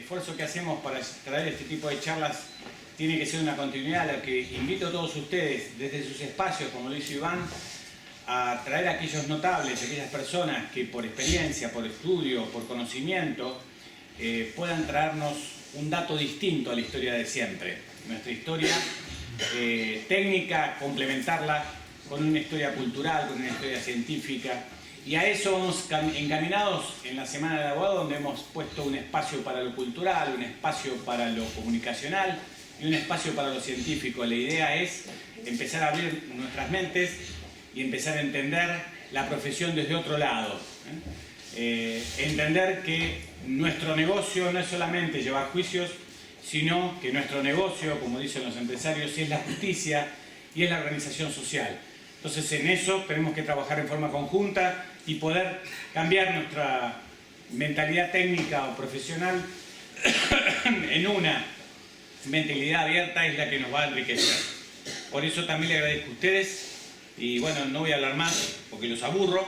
esfuerzo que hacemos para traer este tipo de charlas tiene que ser una continuidad, a la que invito a todos ustedes desde sus espacios, como lo hizo Iván, a traer a aquellos notables, a aquellas personas que por experiencia, por estudio, por conocimiento, puedan traernos un dato distinto a la historia de siempre. Nuestra historia técnica, complementarla con una historia cultural, con una historia científica. Y a eso vamos encaminados en la Semana del Abogado, donde hemos puesto un espacio para lo cultural, un espacio para lo comunicacional y un espacio para lo científico. La idea es empezar a abrir nuestras mentes y empezar a entender la profesión desde otro lado. Entender que nuestro negocio no es solamente llevar juicios, sino que nuestro negocio, como dicen los empresarios, es la justicia y es la organización social. Entonces en eso tenemos que trabajar en forma conjunta y poder cambiar nuestra mentalidad técnica o profesional en una mentalidad abierta, es la que nos va a enriquecer. Por eso también le agradezco a ustedes y bueno, no voy a hablar más porque los aburro,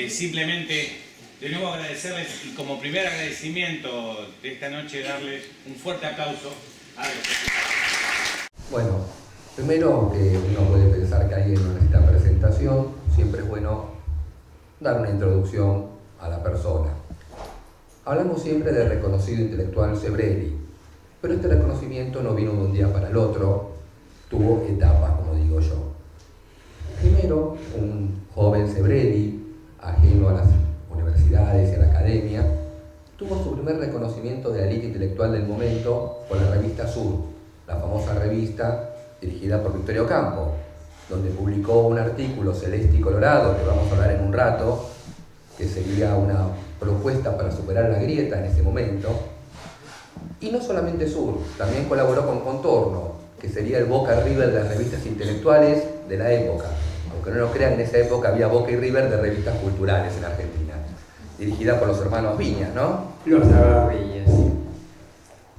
simplemente de nuevo agradecerles y como primer agradecimiento de esta noche darles un fuerte aplauso a los que... Bueno, primero, aunque uno puede pensar que alguien no necesita presentación, siempre es bueno dar una introducción a la persona. Hablamos siempre del reconocido intelectual Sebrelli, pero este reconocimiento no vino de un día para el otro, tuvo etapas, como digo yo. Primero, un joven Sebrelli, ajeno a las universidades y a la academia, tuvo su primer reconocimiento de la élite intelectual del momento por la revista Sur, la famosa revista dirigida por Victoria Ocampo, donde publicó un artículo celeste y colorado, que vamos a hablar en un rato, que sería una propuesta para superar la grieta en ese momento. Y no solamente Sur, también colaboró con Contorno, que sería el Boca River de las revistas intelectuales de la época. Aunque no lo crean, en esa época había Boca y River de revistas culturales en Argentina, dirigida por los hermanos Viñas, ¿no? Los hermanos Viñas, sí.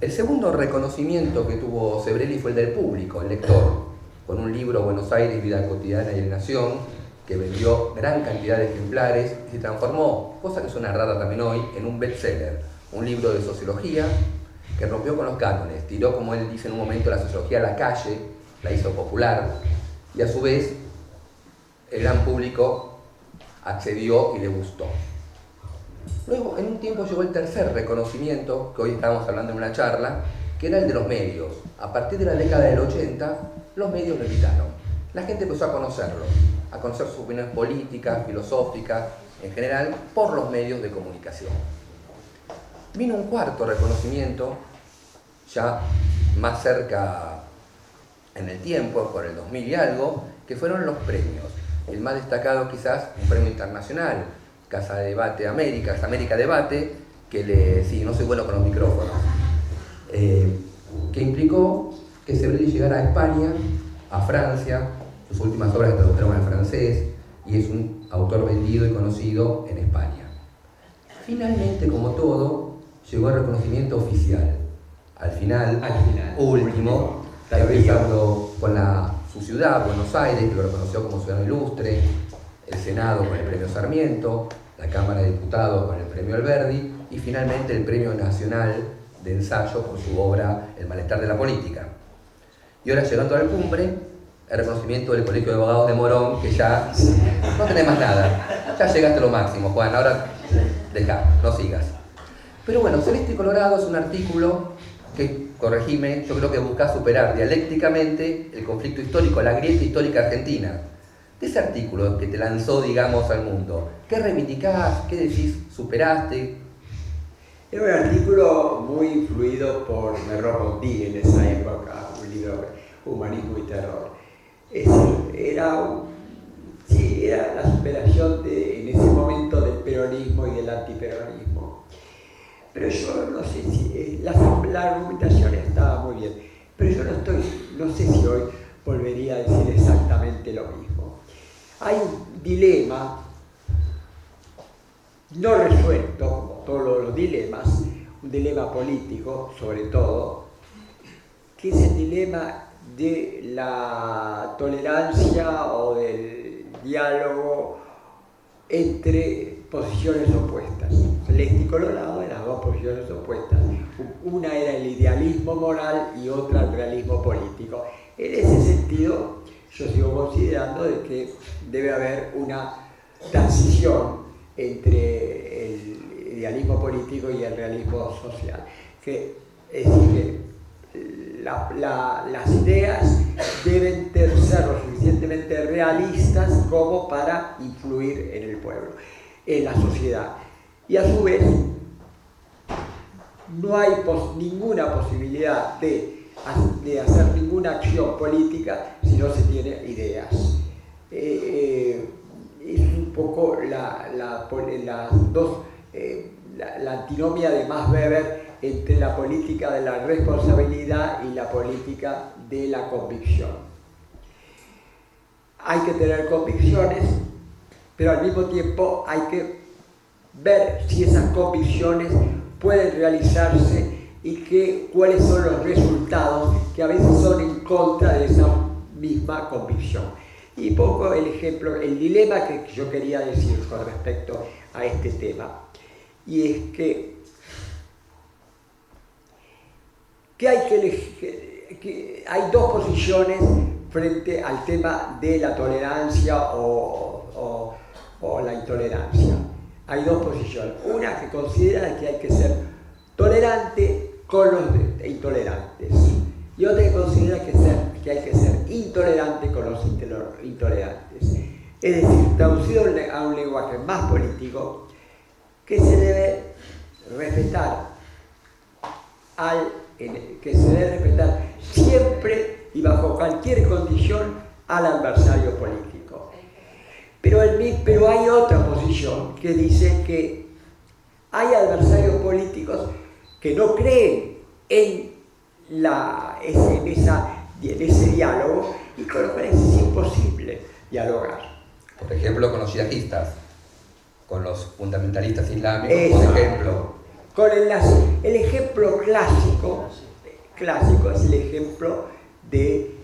El segundo reconocimiento que tuvo Sebrelli fue el del público, el lector, con un libro Buenos Aires, Vida Cotidiana y Nación, que vendió gran cantidad de ejemplares y se transformó, cosa que suena rara también hoy, en un bestseller, un libro de sociología que rompió con los cánones, tiró, como él dice en un momento, la sociología a la calle, la hizo popular, y a su vez el gran público accedió y le gustó. Luego, en un tiempo llegó el tercer reconocimiento, que hoy estábamos hablando en una charla, que era el de los medios. A partir de la década del 80, los medios lo invitaron. La gente empezó a conocer sus opiniones políticas, filosóficas, en general, por los medios de comunicación. Vino un cuarto reconocimiento, ya más cerca en el tiempo, por el 2000 y algo, que fueron los premios. El más destacado quizás, un premio internacional, Casa de Debate América, es América Debate, sí, no soy bueno con los micrófonos, que implicó que Sebrelli llegara a España, a Francia, sus últimas obras se tradujeron al francés, y es un autor vendido y conocido en España. Finalmente, como todo, llegó el reconocimiento oficial. Al final, último, empezando con su ciudad, Buenos Aires, que lo reconoció como ciudadano ilustre, el Senado con el premio Sarmiento, la Cámara de Diputados con el premio Alberdi y finalmente el premio nacional de ensayo por su obra El malestar de la política. Y ahora, llegando a la cumbre, el reconocimiento del Colegio de Abogados de Morón, que ya no tenés más nada, ya llegaste a lo máximo, Juan, ahora dejá, no sigas. Pero bueno, Celeste y Colorado es un artículo que, corregime, yo creo que busca superar dialécticamente el conflicto histórico, la grieta histórica argentina. De ese artículo que te lanzó, digamos, al mundo, ¿qué reivindicás? ¿Qué decís? ¿Superaste? Era un artículo muy influido por Merleau-Ponty en esa época, un libro Humanismo y Terror. Era la superación en ese momento del peronismo y del antiperonismo. Pero yo no sé si la argumentación estaba muy bien, pero yo no sé si hoy volvería a decir exactamente lo mismo. Hay un dilema no resuelto, como todos los dilemas, un dilema político sobre todo, que es el dilema de la tolerancia o del diálogo entre posiciones opuestas. Celeste y Colorado, de las dos posiciones opuestas. una era el idealismo moral y otra el realismo político. En ese sentido, yo sigo considerando de que debe haber una transición entre el idealismo político y el realismo social. Es decir, que las ideas deben ser lo suficientemente realistas como para influir en el pueblo, en la sociedad. Y a su vez, no hay ninguna posibilidad de hacer ninguna acción política si no se tiene ideas. Es un poco la antinomia de Max Weber entre la política de la responsabilidad y la política de la convicción. Hay que tener convicciones, pero al mismo tiempo hay que ver si esas convicciones pueden realizarse y cuáles son los resultados que a veces son en contra de esa misma convicción. Y poco el ejemplo, el dilema que yo quería decir con respecto a este tema, y es que hay dos posiciones frente al tema de la tolerancia o la intolerancia. Hay dos posiciones. Una que considera que hay que ser tolerante con los intolerantes y otra que considera que hay que ser intolerante con los intolerantes. Es decir, traducido a un lenguaje más político, que se debe respetar siempre y bajo cualquier condición al adversario político. Pero hay otra posición que dice que hay adversarios políticos que no creen en ese diálogo y con lo cual es imposible dialogar. Por ejemplo, con los yihadistas, con los fundamentalistas islámicos, Exacto. por ejemplo. El ejemplo clásico es el ejemplo del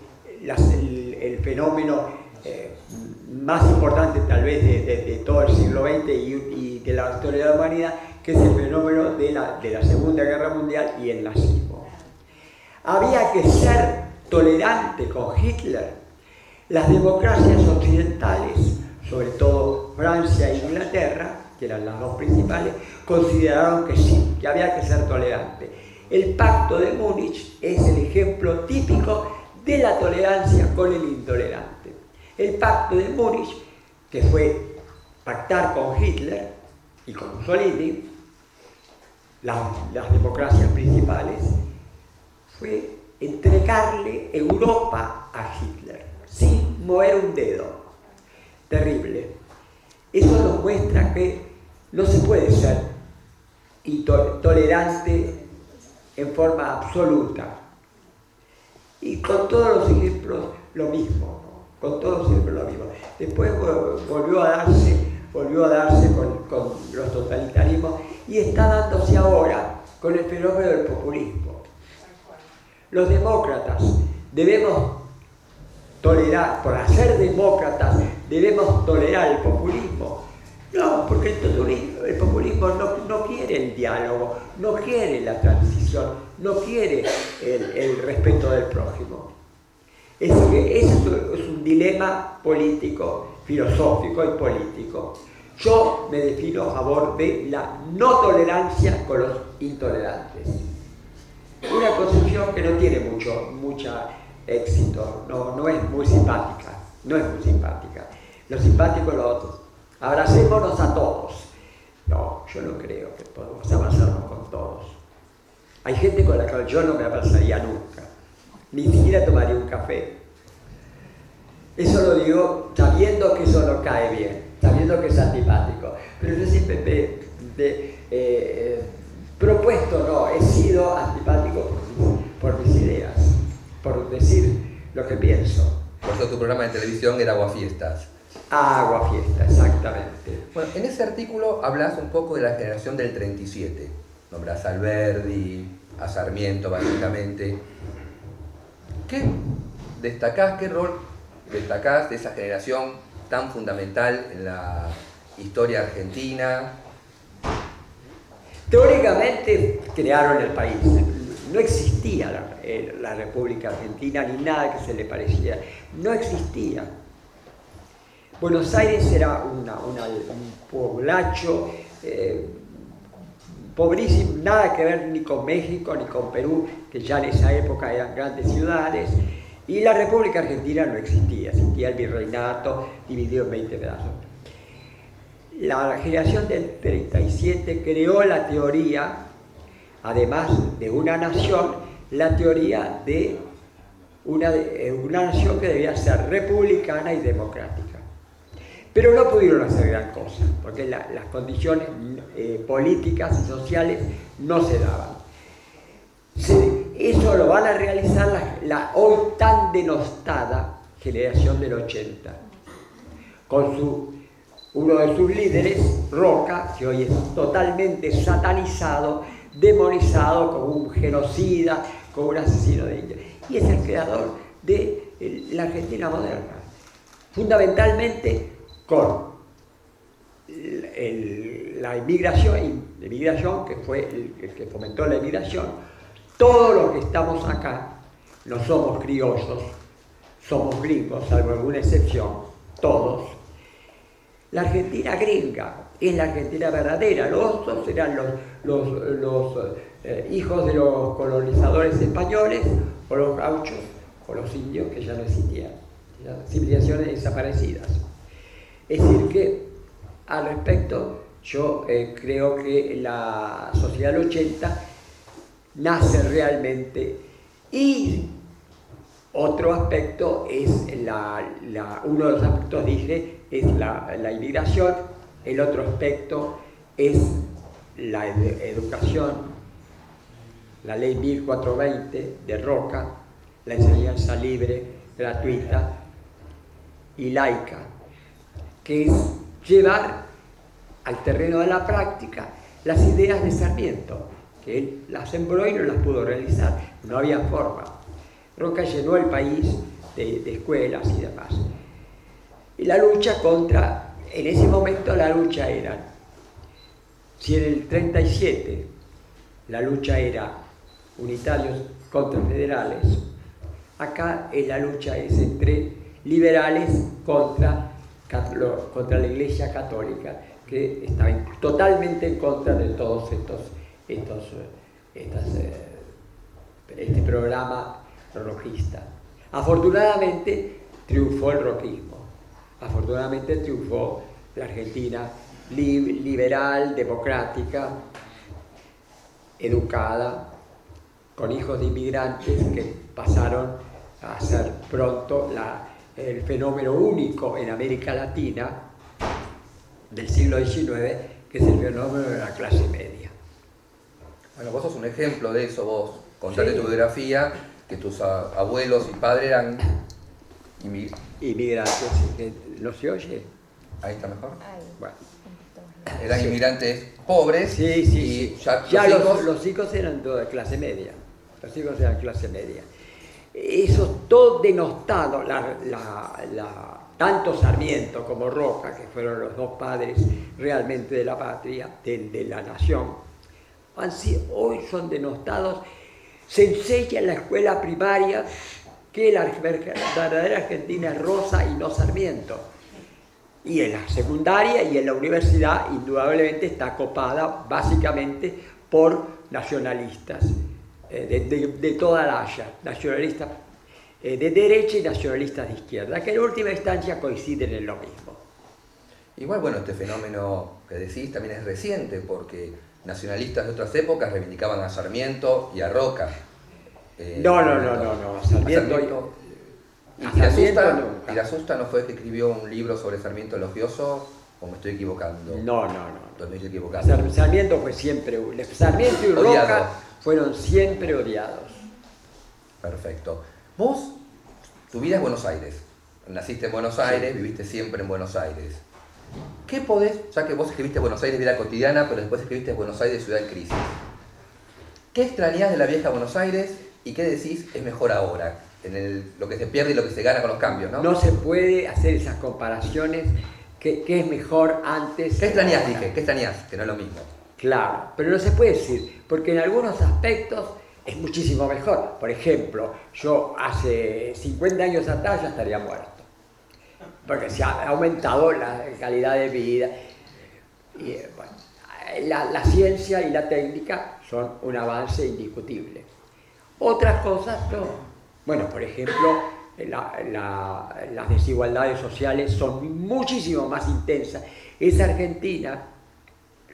fenómeno más importante tal vez de todo el siglo XX y de la historia de la humanidad, que es el fenómeno de la Segunda Guerra Mundial y el nazismo. Había que ser tolerante con Hitler. Las democracias occidentales, sobre todo Francia e Inglaterra, que eran las dos principales, consideraron que sí, que había que ser tolerante. El Pacto de Múnich es el ejemplo típico de la tolerancia con el intolerante. El Pacto de Múnich, que fue pactar con Hitler y con Mussolini, las democracias principales, fue entregarle Europa a Hitler, sin mover un dedo. Terrible. Eso nos muestra que no se puede ser tolerante en forma absoluta. Y con todos los ejemplos lo mismo, ¿no? Con todos los ejemplos lo mismo. Después volvió a darse con los totalitarismos y está dándose ahora con el fenómeno del populismo. Los demócratas debemos tolerar, por ser demócratas, debemos tolerar el populismo. No, porque el populismo no quiere el diálogo, no quiere la transición, no quiere el respeto del prójimo. Ese es un dilema político, filosófico y político. Yo me defino a favor de la no tolerancia con los intolerantes. Una concepción que no tiene mucho éxito, no es muy simpática, Lo simpático es lo otro. Abracémonos a todos. No, yo no creo que podamos abrazarnos con todos. Hay gente con la que yo no me abrazaría nunca, ni siquiera tomaría un café. Eso lo digo sabiendo que eso no cae bien, sabiendo que es antipático. Pero yo siempre he propuesto, he sido antipático por mis ideas, por decir lo que pienso. Por eso tu programa de televisión era Aguafiestas. Aguafiesta, exactamente. Bueno, en ese artículo hablas un poco de la generación del 37. Nombras a Alberdi, a Sarmiento básicamente. ¿Qué destacás, qué rol destacás de esa generación tan fundamental en la historia argentina? Teóricamente crearon el país. No existía la República Argentina ni nada que se le pareciera. No existía. Buenos Aires era un poblacho pobrísimo, nada que ver ni con México ni con Perú, que ya en esa época eran grandes ciudades. Y la República Argentina no existía, existía el virreinato dividido en 20 pedazos. La generación del 37 creó la teoría, además de una nación, la teoría de una nación que debía ser republicana y democrática. Pero no pudieron hacer gran cosa, porque las condiciones políticas y sociales no se daban. Eso lo van a realizar la hoy tan denostada generación del 80, con uno de sus líderes, Roca, que hoy es totalmente satanizado, demonizado como un genocida, como un asesino de indios. Y es el creador de la Argentina moderna, fundamentalmente con la inmigración, que fue el que fomentó la inmigración. Todos los que estamos acá no somos criollos, somos gringos, salvo alguna excepción, todos. La Argentina gringa es la Argentina verdadera, los otros eran los hijos de los colonizadores españoles, o los gauchos, o los indios, que ya no existían, civilizaciones desaparecidas. Es decir que, al respecto, yo creo que la sociedad del 80 nace realmente, y otro aspecto es uno de los aspectos, dije, es la inmigración, el otro aspecto es la educación, la ley 1420 de Roca, la enseñanza libre, gratuita y laica, que es llevar al terreno de la práctica las ideas de Sarmiento, que él las sembró y no las pudo realizar, no había forma. Roca llenó el país de escuelas y demás. Y la lucha en ese momento la lucha era, si en el 37 la lucha era unitarios contra federales, acá la lucha es entre liberales contra la Iglesia Católica, que estaba totalmente en contra de todos este programa rojista. Afortunadamente triunfó el rojismo, afortunadamente triunfó la Argentina liberal, democrática, educada, con hijos de inmigrantes que pasaron a ser pronto el fenómeno único en América Latina del siglo XIX, que es el fenómeno de la clase media. Bueno, vos sos un ejemplo de eso, vos contaste tu biografía, que tus abuelos y padres eran inmigrantes. ¿No se oye? Ahí está mejor. Bueno. Eran inmigrantes pobres. Sí. Y ya los hijos eran de clase media. Los hijos eran clase media. Eso todo denostado, tanto Sarmiento como Roca, que fueron los dos padres realmente de la patria, de la nación, hoy son denostados. Se enseña en la escuela primaria que la verdadera Argentina es Rosa y no Sarmiento. Y en la secundaria y en la universidad indudablemente está copada básicamente por nacionalistas de toda la haya, nacionalistas de derecha y nacionalistas de izquierda, que en última instancia coinciden en lo mismo. Igual, bueno, este fenómeno que decís también es reciente, porque nacionalistas de otras épocas reivindicaban a Sarmiento y a Roca. No, Sarmiento. ¿Irasusta no fue el que escribió un libro sobre Sarmiento elogioso? ¿O me estoy equivocando? No. Me estoy equivocando. Sarmiento fue siempre... Sarmiento y Roca fueron siempre odiados. Perfecto. Vos, tu vida es Buenos Aires. Naciste en Buenos Aires, viviste siempre en Buenos Aires. ¿Qué podés, ya que vos escribiste Buenos Aires vida cotidiana, pero después escribiste Buenos Aires ciudad en crisis? ¿Qué extrañás de la vieja Buenos Aires y qué decís es mejor ahora? Lo que se pierde y lo que se gana con los cambios, ¿no? No se puede hacer esas comparaciones. ¿Qué es mejor antes? ¿Qué extrañás, dije? ¿Qué extrañás? Que no es lo mismo. Claro, pero no se puede decir, porque en algunos aspectos es muchísimo mejor. Por ejemplo, yo hace 50 años atrás ya estaría muerto, porque se ha aumentado la calidad de vida. Y, bueno, la ciencia y la técnica son un avance indiscutible. Otras cosas no. Bueno, por ejemplo, las desigualdades sociales son muchísimo más intensas. Esa Argentina,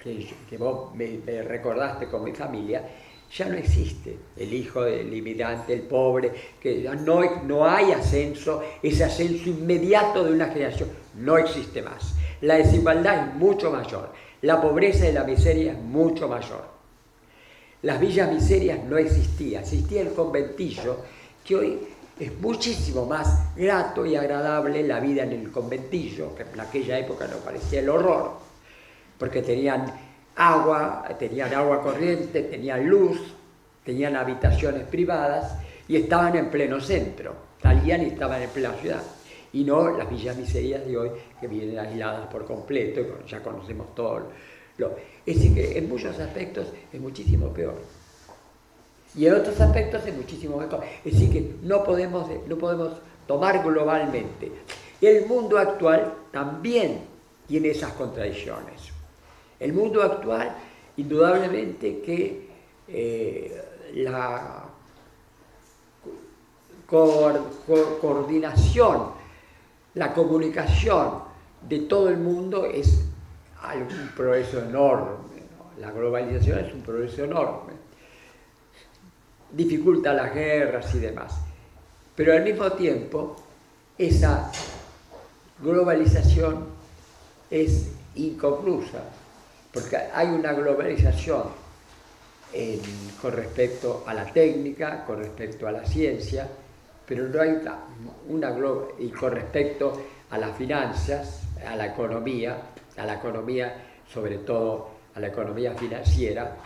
que vos me recordaste con mi familia, ya no existe. El hijo del inmigrante, el pobre, que ya no hay ascenso, ese ascenso inmediato de una generación no existe más. La desigualdad es mucho mayor, la pobreza y la miseria es mucho mayor. Las villas miserias no existían, existía el conventillo, que hoy es muchísimo más grato y agradable la vida en el conventillo, que en aquella época nos parecía el horror, porque tenían agua corriente, tenían luz, tenían habitaciones privadas y estaban en pleno centro, salían y estaban en plena ciudad. Y no las villas miserias de hoy, que vienen aisladas por completo, y ya conocemos todo es decir, que en muchos aspectos es muchísimo peor. Y en otros aspectos es muchísimo mejor. Es decir, que no podemos tomar globalmente. El mundo actual también tiene esas contradicciones. El mundo actual, indudablemente que la coordinación, la comunicación de todo el mundo es un progreso enorme, ¿no? La globalización es un progreso enorme. Dificulta las guerras y demás. Pero al mismo tiempo, esa globalización es inconclusa, porque hay una globalización con respecto a la técnica, con respecto a la ciencia, pero no hay y con respecto a las finanzas, a la economía, sobre todo a la economía financiera,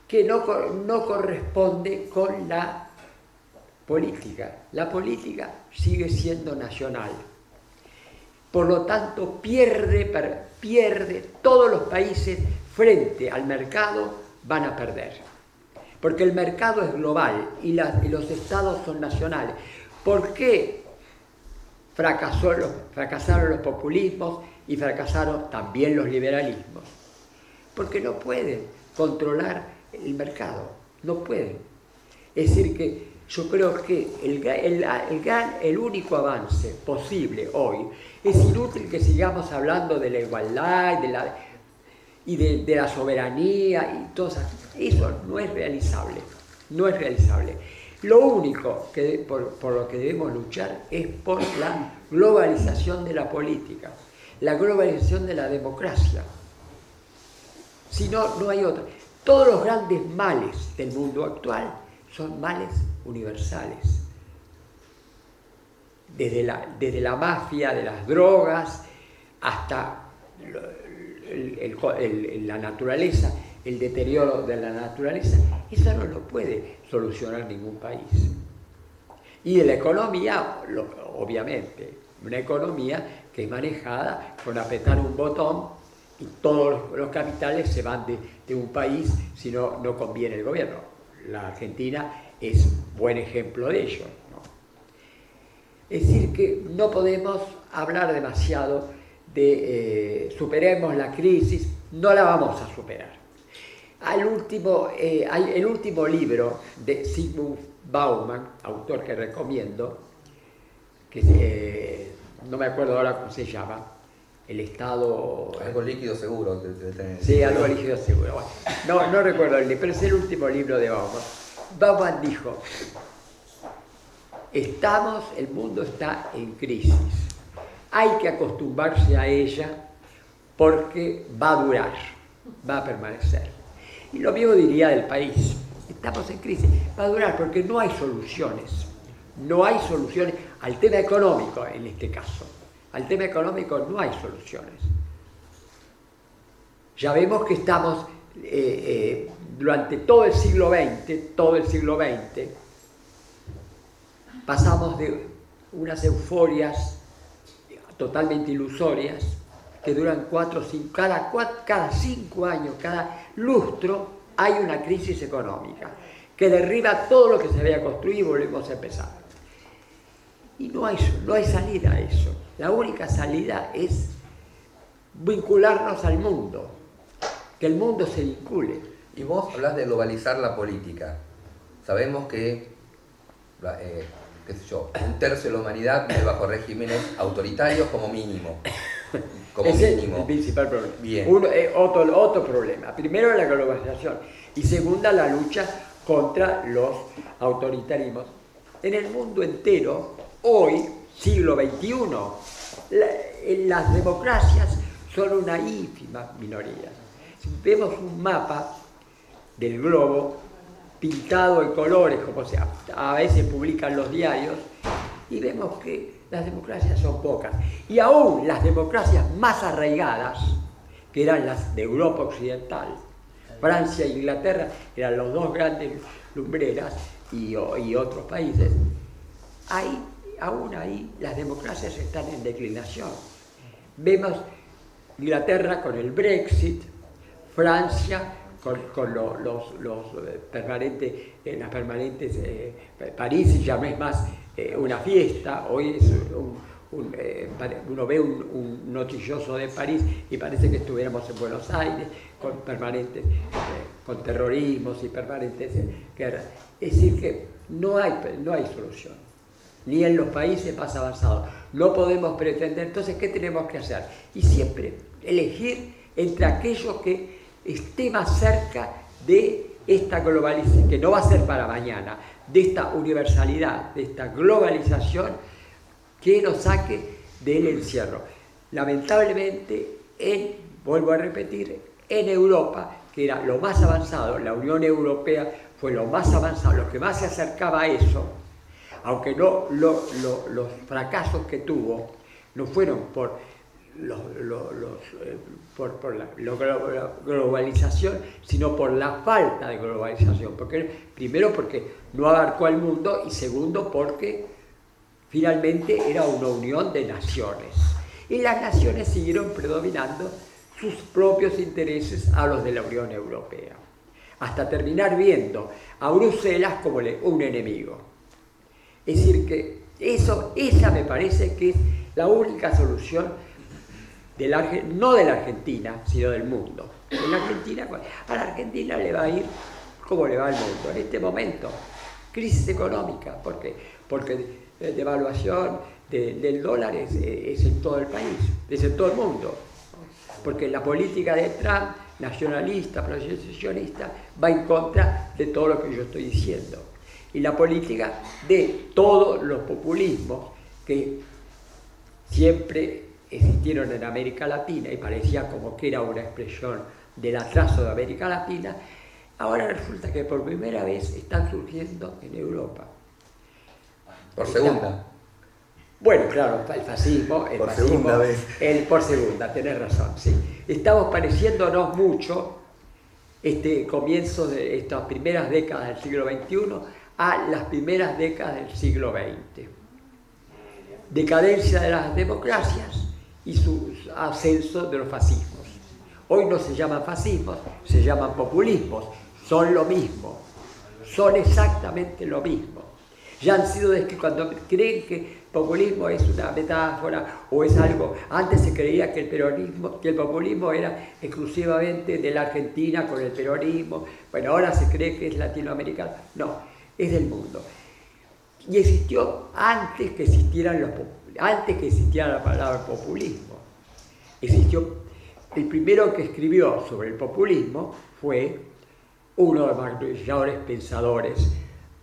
que no corresponde con la política. La política sigue siendo nacional. Por lo tanto, pierde todos los países frente al mercado, van a perder. Porque el mercado es global y los estados son nacionales. ¿Por qué fracasaron los populismos y fracasaron también los liberalismos? Porque no pueden controlar el mercado, no pueden. Es decir, que yo creo que el único avance posible hoy, es inútil que sigamos hablando de la igualdad y de la soberanía y todo eso no es realizable, no es realizable. Lo único por lo que debemos luchar es por la globalización de la política, la globalización de la democracia. Si no, no hay otra. Todos los grandes males del mundo actual son males universales. Desde la mafia, de las drogas, hasta la naturaleza, el deterioro de la naturaleza, eso no lo puede solucionar ningún país. Y de la economía, obviamente, una economía que es manejada con apretar un botón y todos los capitales se van de un país si no conviene el gobierno. La Argentina es buen ejemplo de ello, ¿no? Es decir, que no podemos hablar demasiado de superemos la crisis, no la vamos a superar. El último libro de Zygmunt Bauman, autor que recomiendo, que no me acuerdo ahora cómo se llama, el estado... Algo líquido seguro. Sí, algo líquido seguro. Bueno, no recuerdo el libro, pero es el último libro de Bauman. Bauman dijo, el mundo está en crisis. Hay que acostumbrarse a ella porque va a durar, va a permanecer. Y lo mismo diría del país. Estamos en crisis, va a durar porque no hay soluciones. No hay soluciones al tema económico en este caso. Al tema económico no hay soluciones. Ya vemos que estamos durante todo el siglo XX, pasamos de unas euforias totalmente ilusorias que duran 4 o 5, cada 5 años, cada lustro, hay una crisis económica que derriba todo lo que se había construido y volvemos a empezar. Y no hay salida a eso. La única salida es vincularnos al mundo, que el mundo se vincule. Y vos hablás de globalizar la política. Sabemos que, qué sé yo, 1/3 de la humanidad vive bajo regímenes autoritarios como mínimo. Ese es el principal problema. Bien. Otro problema. Primero la globalización y segunda la lucha contra los autoritarismos. En el mundo entero, hoy, siglo XXI, las democracias son una ínfima minoría. Si vemos un mapa del globo pintado en colores, como a veces publican los diarios, y vemos que las democracias son pocas. Y aún las democracias más arraigadas, que eran las de Europa Occidental, Francia e Inglaterra, eran los dos grandes lumbreras, y otros países, aún ahí las democracias están en declinación. Vemos Inglaterra con el Brexit, Francia con los permanentes, las permanentes, París ya no es más una fiesta, hoy es uno ve un noticioso de París y parece que estuviéramos en Buenos Aires con permanentes, con terrorismos y permanentes guerras. Es decir que no hay solución, ni en los países más avanzados. No podemos pretender, entonces, ¿qué tenemos que hacer? Y siempre elegir entre aquello que esté más cerca de esta globalización, que no va a ser para mañana, de esta universalidad, de esta globalización que nos saque del encierro. Lamentablemente, vuelvo a repetir, en Europa, que era lo más avanzado, la Unión Europea fue lo más avanzado, lo que más se acercaba a eso, aunque no los fracasos que tuvo no fueron por la globalización, sino por la falta de globalización. Primero porque no abarcó al mundo y segundo porque finalmente era una unión de naciones. Y las naciones siguieron predominando sus propios intereses a los de la Unión Europea, hasta terminar viendo a Bruselas como un enemigo. Es decir que esa me parece que es la única solución no de la Argentina, sino del mundo. En la Argentina, a la Argentina le va a ir como le va al mundo. En este momento, crisis económica, porque devaluación del dólar es en todo el país, es en todo el mundo. Porque la política de Trump, nacionalista, proteccionista, va en contra de todo lo que yo estoy diciendo. Y la política de todos los populismos que siempre existieron en América Latina y parecía como que era una expresión del atraso de América Latina, ahora resulta que por primera vez están surgiendo en Europa. Por segunda. Bueno, claro, el fascismo, Segunda vez. Por segunda, tenés razón, sí. Estamos pareciéndonos mucho, comienzo de estas primeras décadas del siglo XXI a las primeras décadas del siglo XX. Decadencia de las democracias y su ascenso de los fascismos. Hoy no se llaman fascismos, se llaman populismos. Son lo mismo, son exactamente lo mismo. Ya han sido descritos, cuando creen que populismo es una metáfora o es algo, antes se creía que el populismo era exclusivamente de la Argentina con el peronismo, bueno, ahora se cree que es latinoamericano, no, es del mundo. Y existió antes que existiera la palabra populismo. Existió, el primero que escribió sobre el populismo fue uno de los mayores pensadores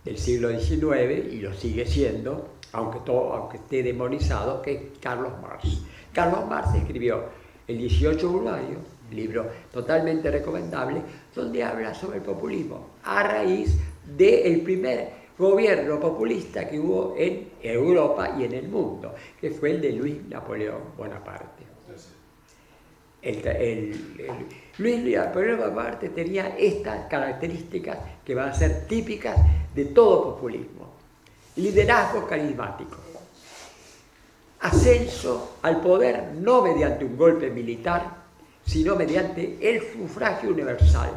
del siglo XIX, y lo sigue siendo, aunque esté demonizado, que es Carlos Marx. Carlos Marx escribió El 18 Brumario, un libro totalmente recomendable, donde habla sobre el populismo, a raíz del primer gobierno populista que hubo en Europa y en el mundo, que fue el de Luis Napoleón Bonaparte. Luis Napoleón Bonaparte tenía estas características que van a ser típicas de todo populismo. Liderazgo carismático. ascenso al poder no mediante un golpe militar, sino mediante el sufragio universal.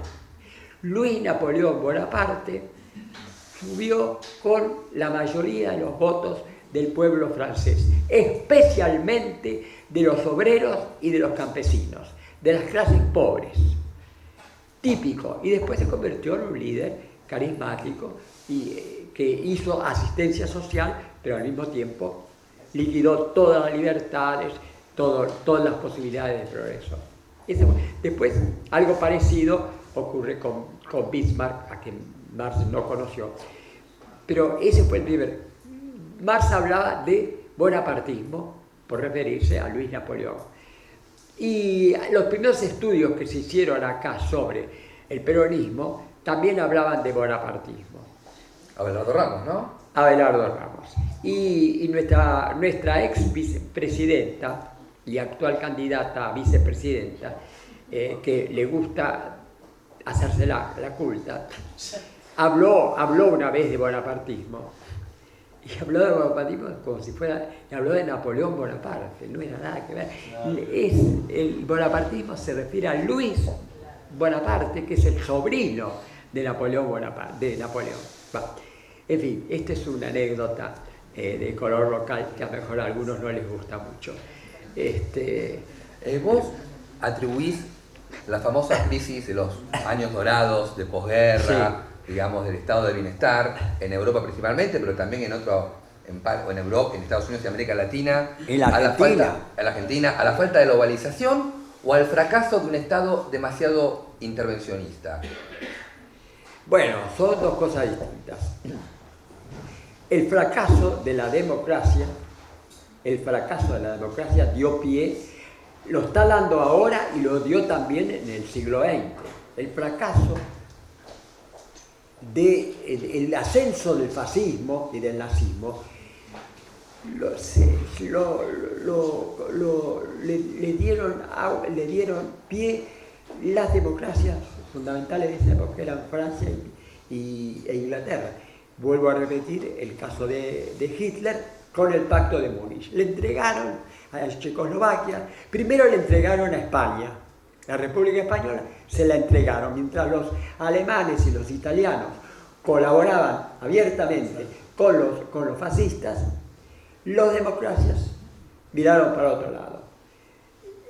Luis Napoleón Bonaparte subió con la mayoría de los votos del pueblo francés, especialmente de los obreros y de los campesinos, de las clases pobres. Típico, y después se convirtió en un líder carismático y que hizo asistencia social, pero al mismo tiempo liquidó todas las libertades, todas las posibilidades de progreso. Después, algo parecido ocurre con Bismarck, a quien Marx no conoció, pero ese fue el primer. Marx hablaba de bonapartismo, por referirse a Luis Napoleón. Y los primeros estudios que se hicieron acá sobre el peronismo también hablaban de bonapartismo. Abelardo Ramos, ¿no? Abelardo Ramos. Y nuestra ex vicepresidenta y actual candidata a vicepresidenta, que le gusta hacerse la culta, habló una vez de bonapartismo. Y habló de bonapartismo como si fuera, y habló de Napoleón Bonaparte, no era nada que ver. El bonapartismo se refiere a Luis Bonaparte, que es el sobrino de Napoleón Bonaparte, En fin, esta es una anécdota de color local que a lo mejor a algunos no les gusta mucho. Vos atribuís la famosa crisis de los años dorados, de posguerra, digamos, del estado de bienestar, en Europa principalmente, pero también en Europa, en Estados Unidos y América Latina, a la Argentina, a la falta de globalización o al fracaso de un Estado demasiado intervencionista. Bueno, son dos cosas distintas. El fracaso de la democracia dio pie, lo está dando ahora y lo dio también en el siglo XX. El fracaso del ascenso del fascismo y del nazismo le dieron pie las democracias fundamentales de esa época, que eran Francia e Inglaterra. Vuelvo a repetir el caso de Hitler con el Pacto de Múnich. Le entregaron a Checoslovaquia, primero le entregaron a España, la República Española se la entregaron, mientras los alemanes y los italianos colaboraban abiertamente con los fascistas, los democracias miraron para otro lado.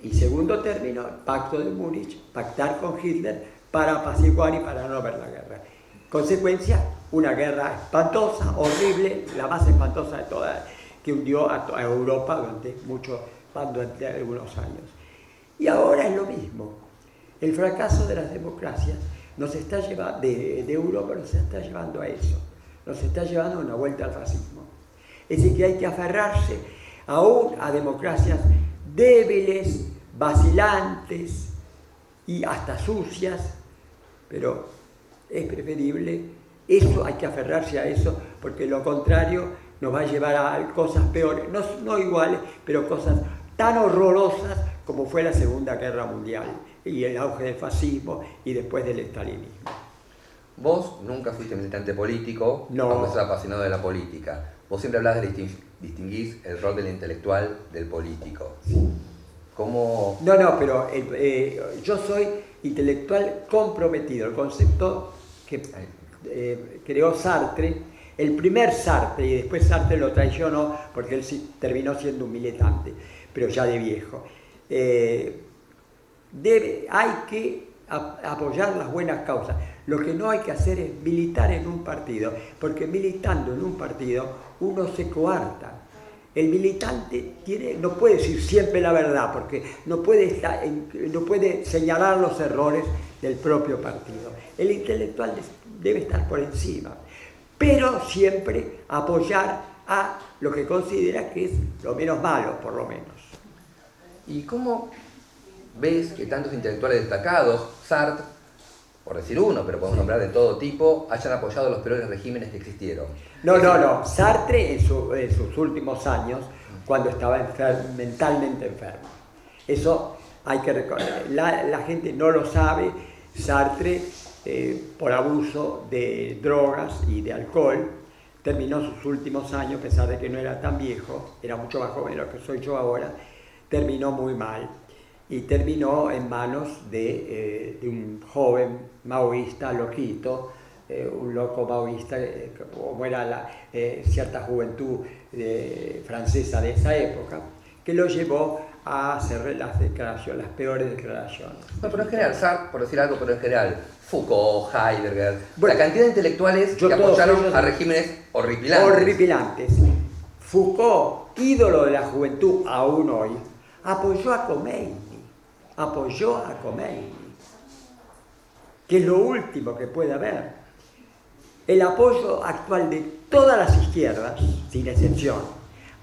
Y segundo término, el Pacto de Múnich, pactar con Hitler para apaciguar y para no ver la guerra. Consecuencia, una guerra espantosa, horrible, la más espantosa de todas, que hundió a Europa durante algunos años. Y ahora es lo mismo. El fracaso de las democracias nos está llevando, de Europa nos está llevando a eso, nos está llevando a una vuelta al fascismo. Es decir, que hay que aferrarse aún a democracias débiles, vacilantes y hasta sucias, pero es preferible eso, hay que aferrarse a eso, porque lo contrario nos va a llevar a cosas peores, no iguales, pero cosas tan horrorosas como fue la Segunda Guerra Mundial y el auge del fascismo y después del estalinismo. Vos nunca fuiste militante político, no. Aunque sos apasionado de la política. Vos siempre hablás de distinguís el rol del intelectual del político. ¿Cómo? No, pero yo soy intelectual comprometido. El concepto que creó Sartre, el primer Sartre, y después Sartre lo traicionó porque él sí terminó siendo un militante, pero ya de viejo. Hay que apoyar las buenas causas. Lo que no hay que hacer es militar en un partido, porque militando en un partido uno se coarta. El militante no puede decir siempre la verdad, porque no puede señalar los errores del propio partido. El intelectual debe estar por encima, pero siempre apoyar a lo que considera que es lo menos malo, por lo menos. ¿Y cómo ves que tantos intelectuales destacados, Sartre, por decir uno, pero podemos nombrar de todo tipo, hayan apoyado los peores regímenes que existieron? No. Sartre en sus últimos años, cuando estaba mentalmente enfermo. Eso hay que recordar. La gente no lo sabe. Sartre, por abuso de drogas y de alcohol, terminó sus últimos años, a pesar de que no era tan viejo, era mucho más joven de lo que soy yo ahora, terminó muy mal y terminó en manos de un joven maoísta loquito, un loco maoísta, como era cierta juventud francesa de esa época, que lo llevó a hacer las peores declaraciones. No, pero en general, Sartre, por decir algo, pero en general, Foucault, Heidegger, bueno, la cantidad de intelectuales que apoyaron a regímenes horripilantes. Horripilantes. Foucault, ídolo de la juventud aún hoy, apoyó a Khomeini, que es lo último que puede haber. El apoyo actual de todas las izquierdas, sin excepción,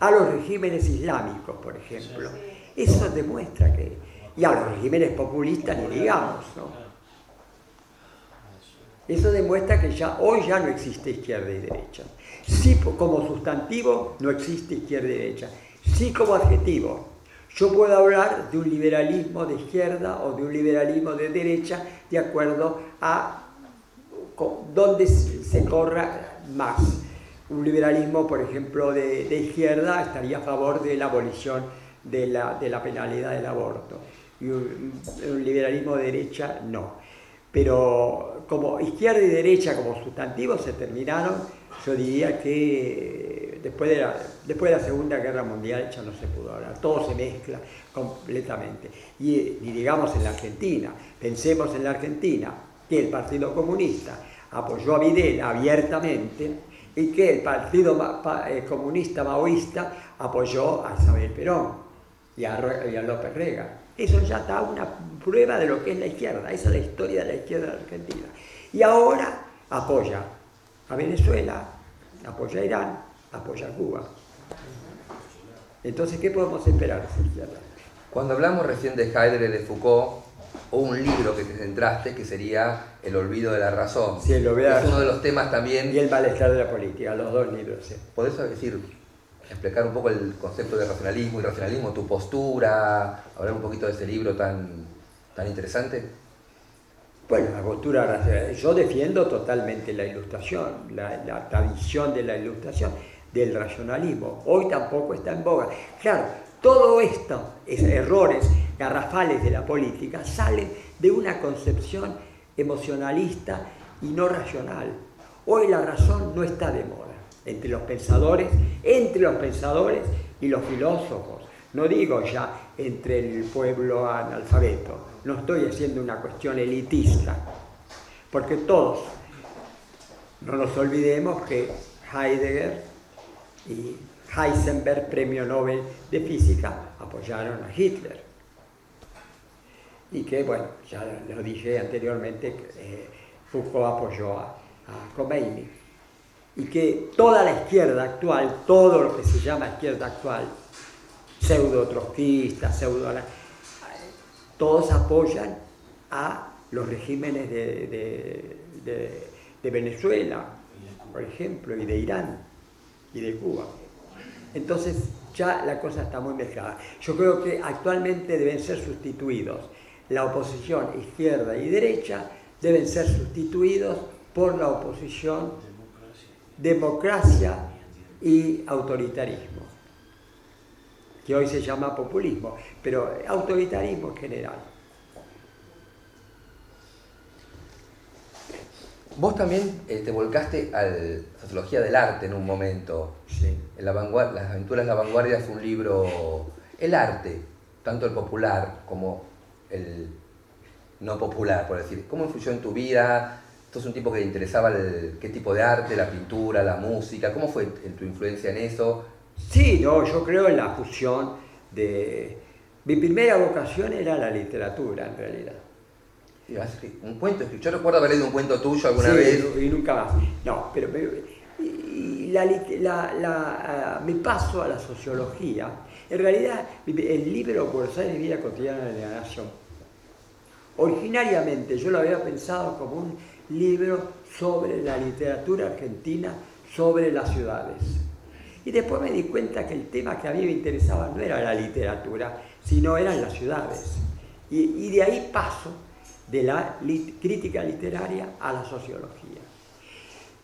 a los regímenes islámicos, por ejemplo, eso demuestra que, y a los regímenes populistas ni digamos, ¿no? Eso demuestra que hoy ya no existe izquierda y derecha. Sí, como sustantivo no existe izquierda y derecha, sí como adjetivo. Yo puedo hablar de un liberalismo de izquierda o de un liberalismo de derecha de acuerdo a dónde se corra más. Un liberalismo, por ejemplo, de izquierda estaría a favor de la abolición de la penalidad del aborto. Y un liberalismo de derecha no. Pero como izquierda y derecha como sustantivos se terminaron, yo diría que después de la Segunda Guerra Mundial ya no se pudo hablar, todo se mezcla completamente. Y digamos en la Argentina, pensemos en la Argentina, que el Partido Comunista apoyó a Videla abiertamente y que el Partido Comunista Maoísta apoyó a Isabel Perón y a López Rega. Eso ya está una prueba de lo que es la izquierda, esa es la historia de la izquierda argentina. Y ahora apoya a Venezuela, apoya a Irán, apoya a Cuba. Entonces, ¿qué podemos esperar de esa izquierda? Cuando hablamos recién de Heidegger y de Foucault, o un libro que te centraste que sería El olvido de la razón. Sí, es uno de los temas también. Y el malestar de la política, los dos libros. Sí. ¿Podés explicar un poco el concepto de racionalismo y racionalismo, tu postura, hablar un poquito de ese libro tan interesante? Bueno, la postura racional. Yo defiendo totalmente la ilustración, la tradición de la ilustración, del racionalismo. Hoy tampoco está en boga. Claro, todo esto, errores garrafales de la política, salen de una concepción emocionalista y no racional. Hoy la razón no está de moda entre los pensadores y los filósofos. No digo ya entre el pueblo analfabeto, no estoy haciendo una cuestión elitista, porque todos, no nos olvidemos que Heidegger y Heisenberg, premio Nobel de Física, apoyaron a Hitler. Y que, bueno, ya lo dije anteriormente, Foucault apoyó a Khomeini. Y que toda la izquierda actual, todo lo que se llama izquierda actual, pseudo-trotskista, todos apoyan a los regímenes de Venezuela, por ejemplo, y de Irán, y de Cuba. Entonces ya la cosa está muy mezclada. Yo creo que actualmente deben ser sustituidos. La oposición izquierda y derecha deben ser sustituidos por la oposición democracia y autoritarismo, que hoy se llama populismo, pero autoritarismo en general. Vos también te volcaste a la sociología del arte en un momento. Sí. Las aventuras de la vanguardia fue un libro. El arte, tanto el popular como el no popular, por decir. ¿Cómo influyó en tu vida? ¿Tú sos un tipo que te interesaba qué tipo de arte, la pintura, la música? ¿Cómo fue tu influencia en eso? Sí, no, yo creo en la fusión de... Mi primera vocación era la literatura, en realidad. Un cuento, yo recuerdo haber leído un cuento tuyo alguna vez. Y nunca más. No, pero mi paso a la sociología, en realidad el libro Buenos Aires, Vida Cotidiana de la Nación, originariamente yo lo había pensado como un libro sobre la literatura argentina, sobre las ciudades. Y después me di cuenta que el tema que a mí me interesaba no era la literatura, sino eran las ciudades. Y de ahí paso de la crítica literaria a la sociología.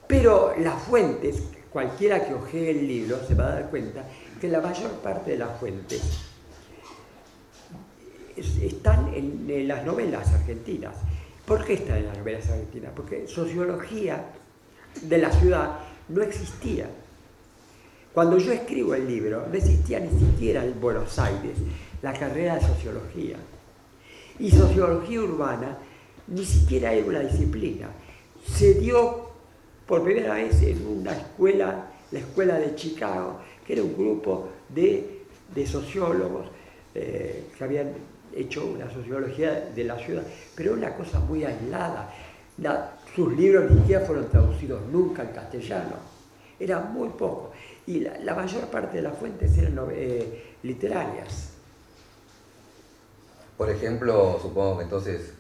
Pero las fuentes, cualquiera que ojee el libro se va a dar cuenta que la mayor parte de las fuentes están en las novelas argentinas. ¿Por qué están en las novelas argentinas? Porque sociología de la ciudad no existía. Cuando yo escribo el libro, no existía ni siquiera en Buenos Aires la carrera de sociología. Y sociología urbana ni siquiera era una disciplina. Se dio por primera vez en una escuela, la escuela de Chicago, que era un grupo de sociólogos que habían hecho una sociología de la ciudad, pero una cosa muy aislada. Sus libros ni siquiera fueron traducidos nunca al castellano, era muy poco. Y la mayor parte de las fuentes eran literarias. Por ejemplo, supongo que entonces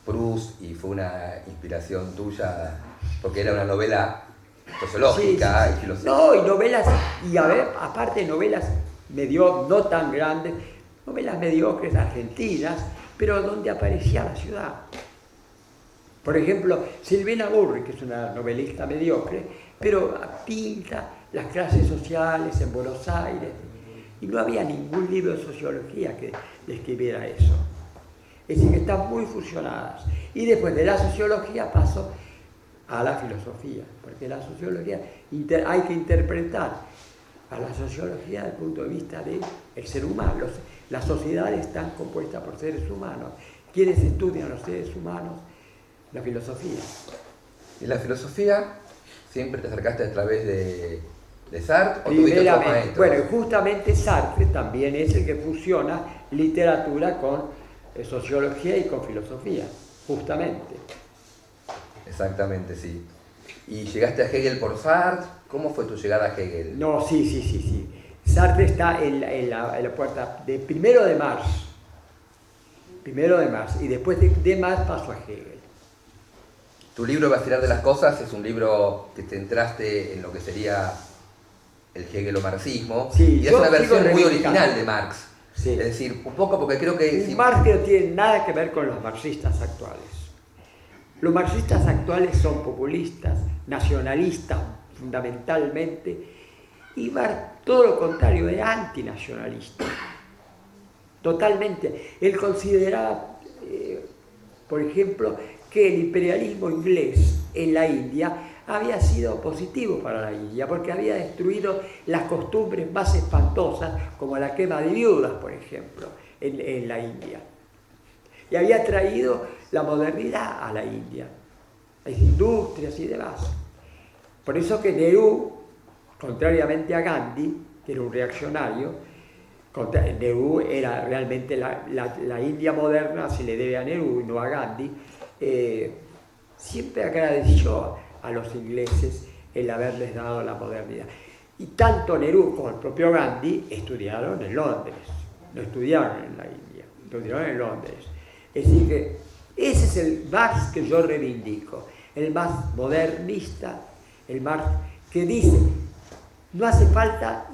Proust, y fue una inspiración tuya, porque era una novela sociológica y filosófica. No, y novelas, y a ver, aparte novelas no tan grandes, novelas mediocres argentinas, pero donde aparecía la ciudad. Por ejemplo, Silvina Burri, que es una novelista mediocre, pero pinta las clases sociales en Buenos Aires, y no había ningún libro de sociología que describiera eso. Es decir, que están muy fusionadas. Y después de la sociología paso a la filosofía, porque la sociología hay que interpretar a la sociología desde el punto de vista del ser humano. Las sociedades están compuestas por seres humanos. ¿Quiénes estudian los seres humanos? La filosofía. ¿Y la filosofía siempre te acercaste a través de Sartre o tuviste otros maestros? Bueno, justamente Sartre también es el que fusiona literatura con sociología y con filosofía, justamente. Exactamente, sí. ¿Y llegaste a Hegel por Sartre? ¿Cómo fue tu llegada a Hegel? No, sí. Sartre está en la puerta de primero de Marx, y después de Marx paso a Hegel. Tu libro Vacilar de las cosas es un libro que te centraste en lo que sería el hegelomarxismo, Sí, y es una versión muy original de Marx. Sí. Es decir, un poco porque creo que... Marx no tiene nada que ver con los marxistas actuales. Los marxistas actuales son populistas, nacionalistas fundamentalmente, y Marx todo lo contrario, era antinacionalista. Totalmente. Él consideraba, por ejemplo, que el imperialismo inglés en la India había sido positivo para la India, porque había destruido las costumbres más espantosas, como la quema de viudas, por ejemplo, en la India. Y había traído la modernidad a la India, las industrias y demás. Por eso que Nehru, contrariamente a Gandhi, que era un reaccionario, Nehru era realmente la India moderna, se le debe a Nehru y no a Gandhi, siempre agradeció a los ingleses el haberles dado la modernidad. Y tanto Nehru como el propio Gandhi estudiaron en Londres, no estudiaron en la India, estudiaron en Londres. Es decir que ese es el Marx que yo reivindico, el Marx modernista, el Marx que dice, no hace falta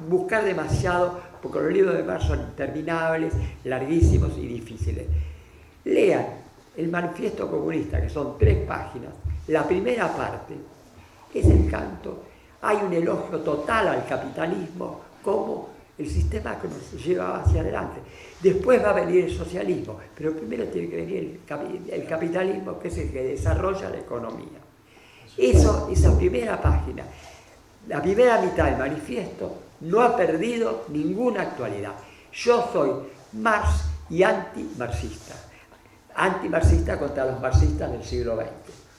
buscar demasiado, porque los libros de Marx son interminables, larguísimos y difíciles. Lean el Manifiesto Comunista, que son 3 páginas. La primera parte es el canto. Hay un elogio total al capitalismo como el sistema que nos lleva hacia adelante. Después va a venir el socialismo, pero primero tiene que venir el capitalismo, que es el que desarrolla la economía. Esa primera página, la primera mitad del manifiesto, no ha perdido ninguna actualidad. Yo soy Marx y antimarxista. Antimarxista contra los marxistas del siglo XX.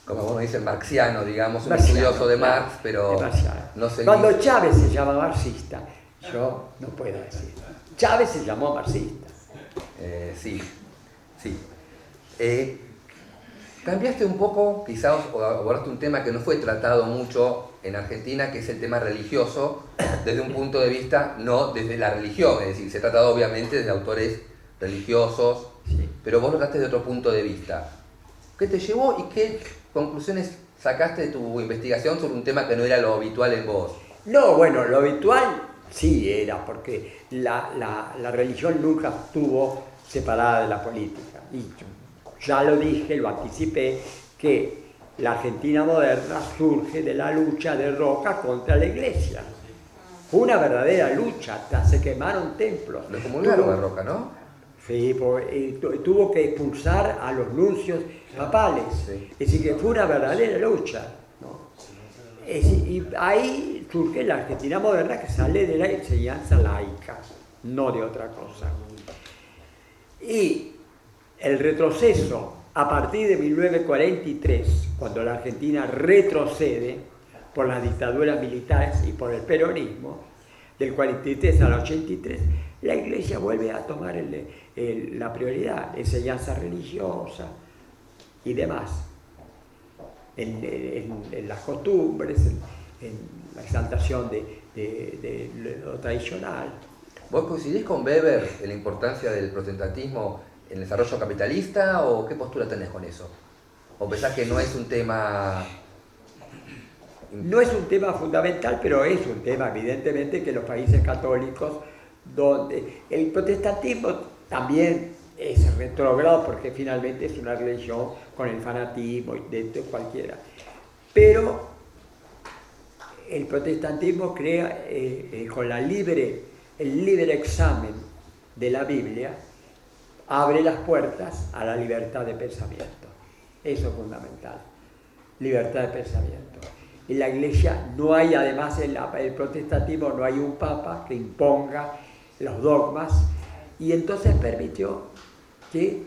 Como uno dice, marxiano, digamos, un Marxiano, estudioso de Marx, pero no sé. Cuando Chávez se llama marxista, yo no puedo decir. Chávez se llamó marxista. Sí. Cambiaste un poco, quizás abordaste un tema que no fue tratado mucho en Argentina, que es el tema religioso, desde un punto de vista, no desde la religión, es decir, se ha tratado obviamente desde autores religiosos, Sí. pero vos lo trataste de otro punto de vista. ¿Qué te llevó y qué conclusiones sacaste de tu investigación sobre un tema que no era lo habitual en vos? No, bueno, lo habitual sí era, porque la religión nunca estuvo separada de la política. Y ya lo dije, lo anticipé, que la Argentina moderna surge de la lucha de Roca contra la Iglesia. Fue una verdadera lucha, hasta se quemaron templos. Lo excomulgaron a Roca, ¿no? Sí, tuvo que expulsar a los nuncios papales. Sí. Es decir, que fue una verdadera lucha, ¿no? Y ahí surge la Argentina moderna, que sale de la enseñanza laica, no de otra cosa. Y el retroceso a partir de 1943, cuando la Argentina retrocede por las dictaduras militares y por el peronismo, del 43 al 83, la Iglesia vuelve a tomar la prioridad, enseñanza religiosa y demás, en las costumbres, en la exaltación de lo tradicional. ¿Vos coincidís con Weber en la importancia del protestantismo en el desarrollo capitalista o qué postura tenés con eso? ¿O pensás que no es un tema...? No es un tema fundamental, pero es un tema evidentemente que los países católicos, donde el protestantismo también es retrógrado porque finalmente es una religión con el fanatismo y de cualquiera. Pero el protestantismo crea con el libre examen de la Biblia, abre las puertas a la libertad de pensamiento. Eso es fundamental, libertad de pensamiento. En la Iglesia no hay, además, en el protestantismo no hay un papa que imponga los dogmas, y entonces permitió que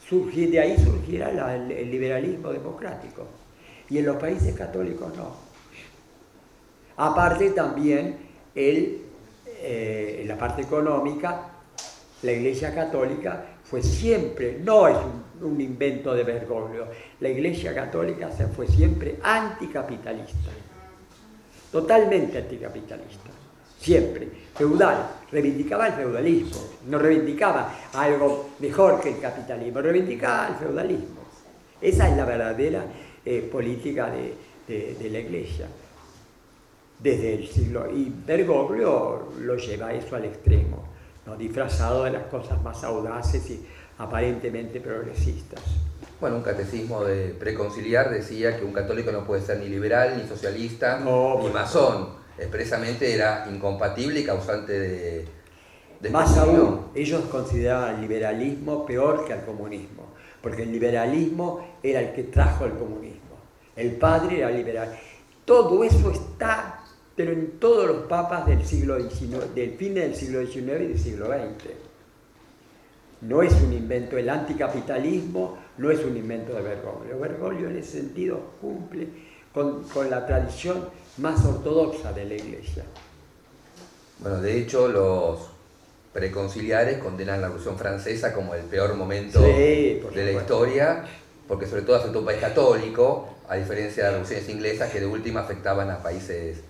de ahí surgiera el liberalismo democrático. Y en los países católicos no. Aparte también, en la parte económica, la Iglesia católica fue siempre, no es un invento de Bergoglio, la Iglesia católica fue siempre anticapitalista, totalmente anticapitalista, siempre, feudal, reivindicaba el feudalismo, no reivindicaba algo mejor que el capitalismo, reivindicaba el feudalismo. Esa es la verdadera política de la Iglesia. Desde el siglo, y Bergoglio lo lleva eso al extremo, ¿no? Disfrazado de las cosas más audaces y aparentemente progresistas. Bueno, un catecismo de preconciliar decía que un católico no puede ser ni liberal, ni socialista, ni masón. Expresamente era incompatible y causante de más aún, ellos consideraban el liberalismo peor que el comunismo, porque el liberalismo era el que trajo el comunismo. El padre era liberal. Todo eso está, pero en todos los papas del siglo XIX, del fin del siglo XIX y del siglo XX. No es un invento, el anticapitalismo no es un invento de Bergoglio. Bergoglio en ese sentido cumple con la tradición más ortodoxa de la Iglesia. Bueno, de hecho los preconciliares condenan la Revolución Francesa como el peor momento de la historia, porque sobre todo afectó a un país católico, a diferencia de las revoluciones inglesas que de última afectaban a países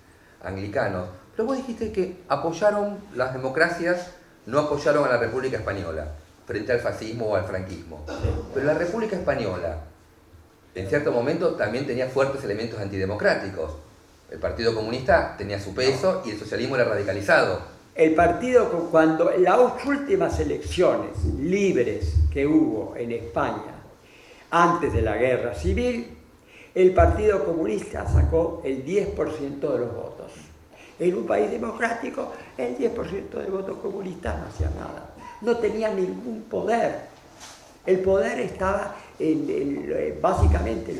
anglicanos. Pero vos dijiste que apoyaron las democracias, no apoyaron a la República Española frente al fascismo o al franquismo. Pero la República Española, en cierto momento, también tenía fuertes elementos antidemocráticos. El Partido Comunista tenía su peso y el socialismo era radicalizado. El partido, cuando las últimas elecciones libres que hubo en España antes de la Guerra Civil, el Partido Comunista sacó el 10% de los votos. En un país democrático, el 10% de votos comunistas no hacía nada. No tenía ningún poder. El poder estaba básicamente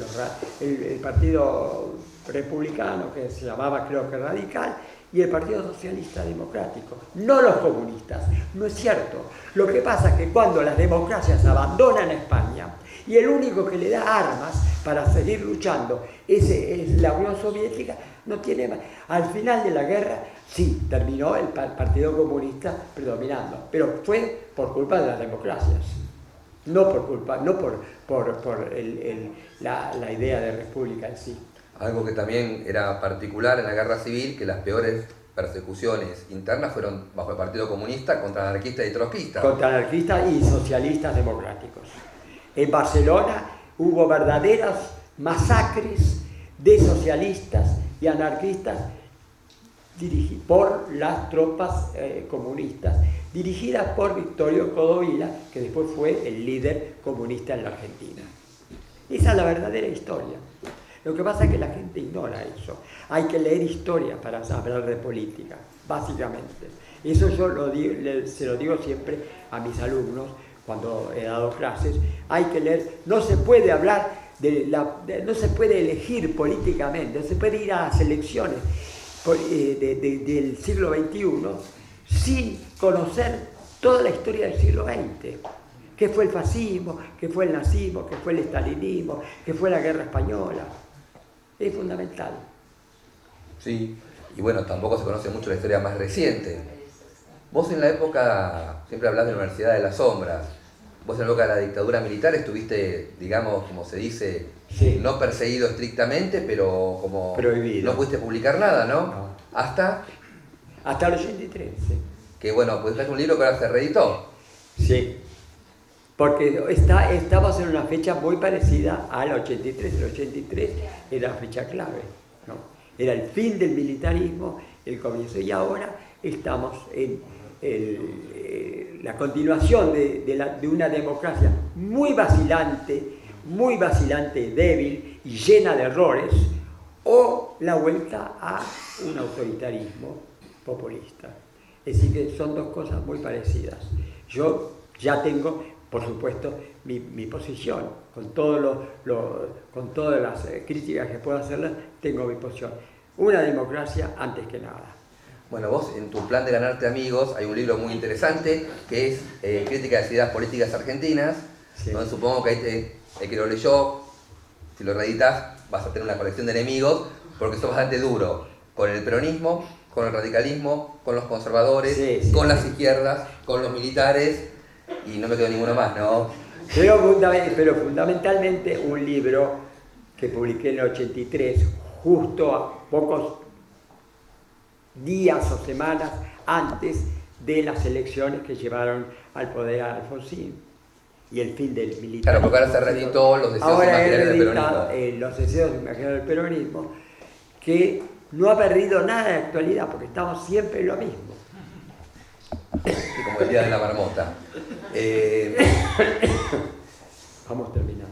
el Partido Republicano, que se llamaba creo que Radical, y el Partido Socialista Democrático, no los comunistas. No es cierto. Lo que pasa es que cuando las democracias abandonan España y el único que le da armas para seguir luchando es la Unión Soviética, no tiene más. Al final de la guerra, sí, terminó el Partido Comunista predominando, pero fue por culpa de las democracias, no por la idea de república en sí. Algo que también era particular en la Guerra Civil, que las peores persecuciones internas fueron bajo el Partido Comunista contra anarquistas y trotskistas. Contra anarquistas y socialistas democráticos. En Barcelona hubo verdaderas masacres de socialistas y anarquistas por las tropas comunistas, dirigidas por Victorio Codovilla, que después fue el líder comunista en la Argentina. Esa es la verdadera historia. Lo que pasa es que la gente ignora eso. Hay que leer historia para hablar de política, básicamente. Eso yo se lo digo siempre a mis alumnos cuando he dado clases. Hay que leer, no se puede hablar no se puede elegir políticamente, no se puede ir a las elecciones del siglo XXI sin conocer toda la historia del siglo XX. ¿Qué fue el fascismo? ¿Qué fue el nazismo? ¿Qué fue el estalinismo? ¿Qué fue la guerra española? Es fundamental. Sí, y bueno, tampoco se conoce mucho la historia más reciente. Vos en la época, siempre hablas de la Universidad de las Sombras, vos en la época de la dictadura militar estuviste, digamos, como se dice, sí, no perseguido estrictamente, pero como prohibido. No pudiste publicar nada, ¿no? No. Hasta el 83, sí. que, bueno, publicaste un libro que ahora se reeditó. Sí, porque estamos en una fecha muy parecida al 83. El 83 era la fecha clave, ¿no? Era el fin del militarismo, el comienzo, y ahora estamos en la continuación de una democracia muy vacilante, débil y llena de errores, o la vuelta a un autoritarismo populista. Es decir, que son dos cosas muy parecidas. Yo ya tengo, por supuesto, mi posición, con todas las críticas que puedo hacerle, tengo mi posición. Una democracia antes que nada. Bueno, vos en tu plan de ganarte amigos hay un libro muy interesante que es Crítica de las ideas políticas argentinas, Sí. donde supongo que el que lo leyó, si lo reeditas, vas a tener una colección de enemigos, porque sos bastante duro con el peronismo, con el radicalismo, con los conservadores, Sí, con las izquierdas, con los militares, y no me quedo ninguno más, ¿no? Pero fundamentalmente un libro que publiqué en el 83, justo a pocos días o semanas antes de las elecciones que llevaron al poder a Alfonsín y el fin del militarismo. Claro, porque ahora se reeditó Los deseos imaginarios del peronismo. Los deseos imaginarios del peronismo, que no ha perdido nada de actualidad, porque estamos siempre en lo mismo. Sí, como el día de la marmota. Vamos terminando.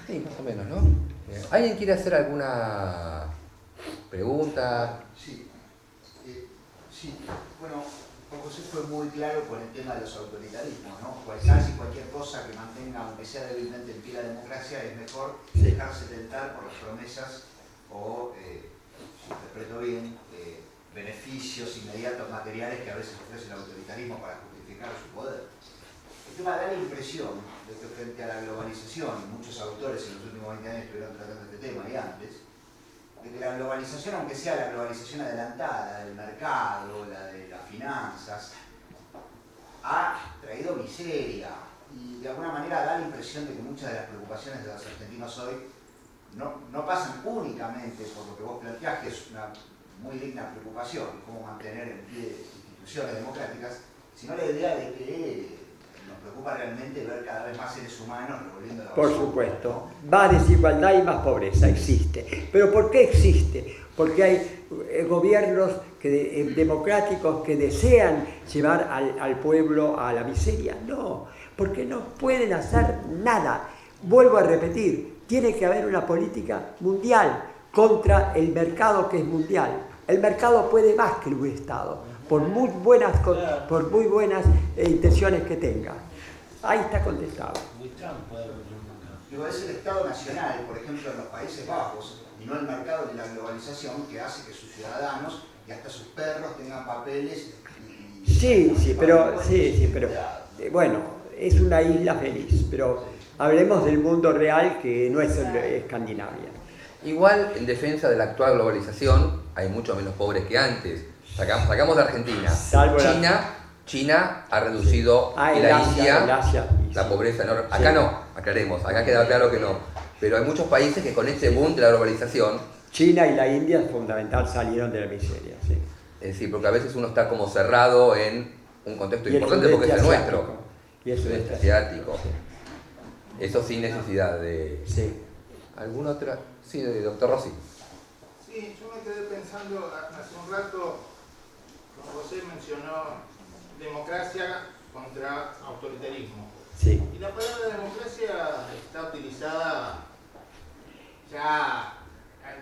Sí, más o menos, ¿no? ¿Alguien quiere hacer alguna pregunta? Sí. Sí, bueno, José fue muy claro con el tema de los autoritarismos, ¿no? Casi cualquier cosa que mantenga, aunque sea débilmente en pie la democracia, es mejor dejarse tentar por las promesas o, si interpreto bien, beneficios inmediatos materiales que a veces ofrece el autoritarismo para justificar su poder. El tema da la impresión de que frente a la globalización, y muchos autores en los últimos 20 años estuvieron tratando este tema y antes, de que la globalización, aunque sea la globalización adelantada, la del mercado, la de las finanzas, ha traído miseria y de alguna manera da la impresión de que muchas de las preocupaciones de los argentinos hoy no pasan únicamente por lo que vos planteás, que es una muy digna preocupación, cómo mantener en pie instituciones democráticas, sino la idea de que nos preocupa realmente ver cada vez más seres humanos revolviendo la basura. Por supuesto, más desigualdad y más pobreza existe. ¿Pero por qué existe? Porque hay gobiernos democráticos que desean llevar al pueblo a la miseria. No, porque no pueden hacer nada. Vuelvo a repetir, tiene que haber una política mundial contra el mercado que es mundial. El mercado puede más que un Estado, por muy buenas intenciones que tenga. Ahí está contestado. Digo, es el Estado nacional, por ejemplo, en los Países Bajos, y no el mercado ni la globalización, que hace que sus ciudadanos y hasta sus perros tengan papeles. Pero bueno, es una isla feliz, pero hablemos del mundo real que no es Escandinavia. Igual, en defensa de la actual globalización, hay mucho menos pobres que antes. Sacamos de Argentina. Salvo China ha reducido, y la India, la pobreza enorme. Acá no, aclaremos, acá queda claro que no. Pero hay muchos países que con este boom de la globalización... China y la India, es fundamental, salieron de la miseria. Sí. Es decir, porque a veces uno está como cerrado en un contexto importante porque es el nuestro. Y el sudeste asiático. Eso sin necesidad de... Sí. ¿Alguna otra? Sí, doctor Rossi. Sí, yo me quedé pensando hace un rato, como José mencionó, democracia contra autoritarismo. Sí. Y la palabra democracia está utilizada ya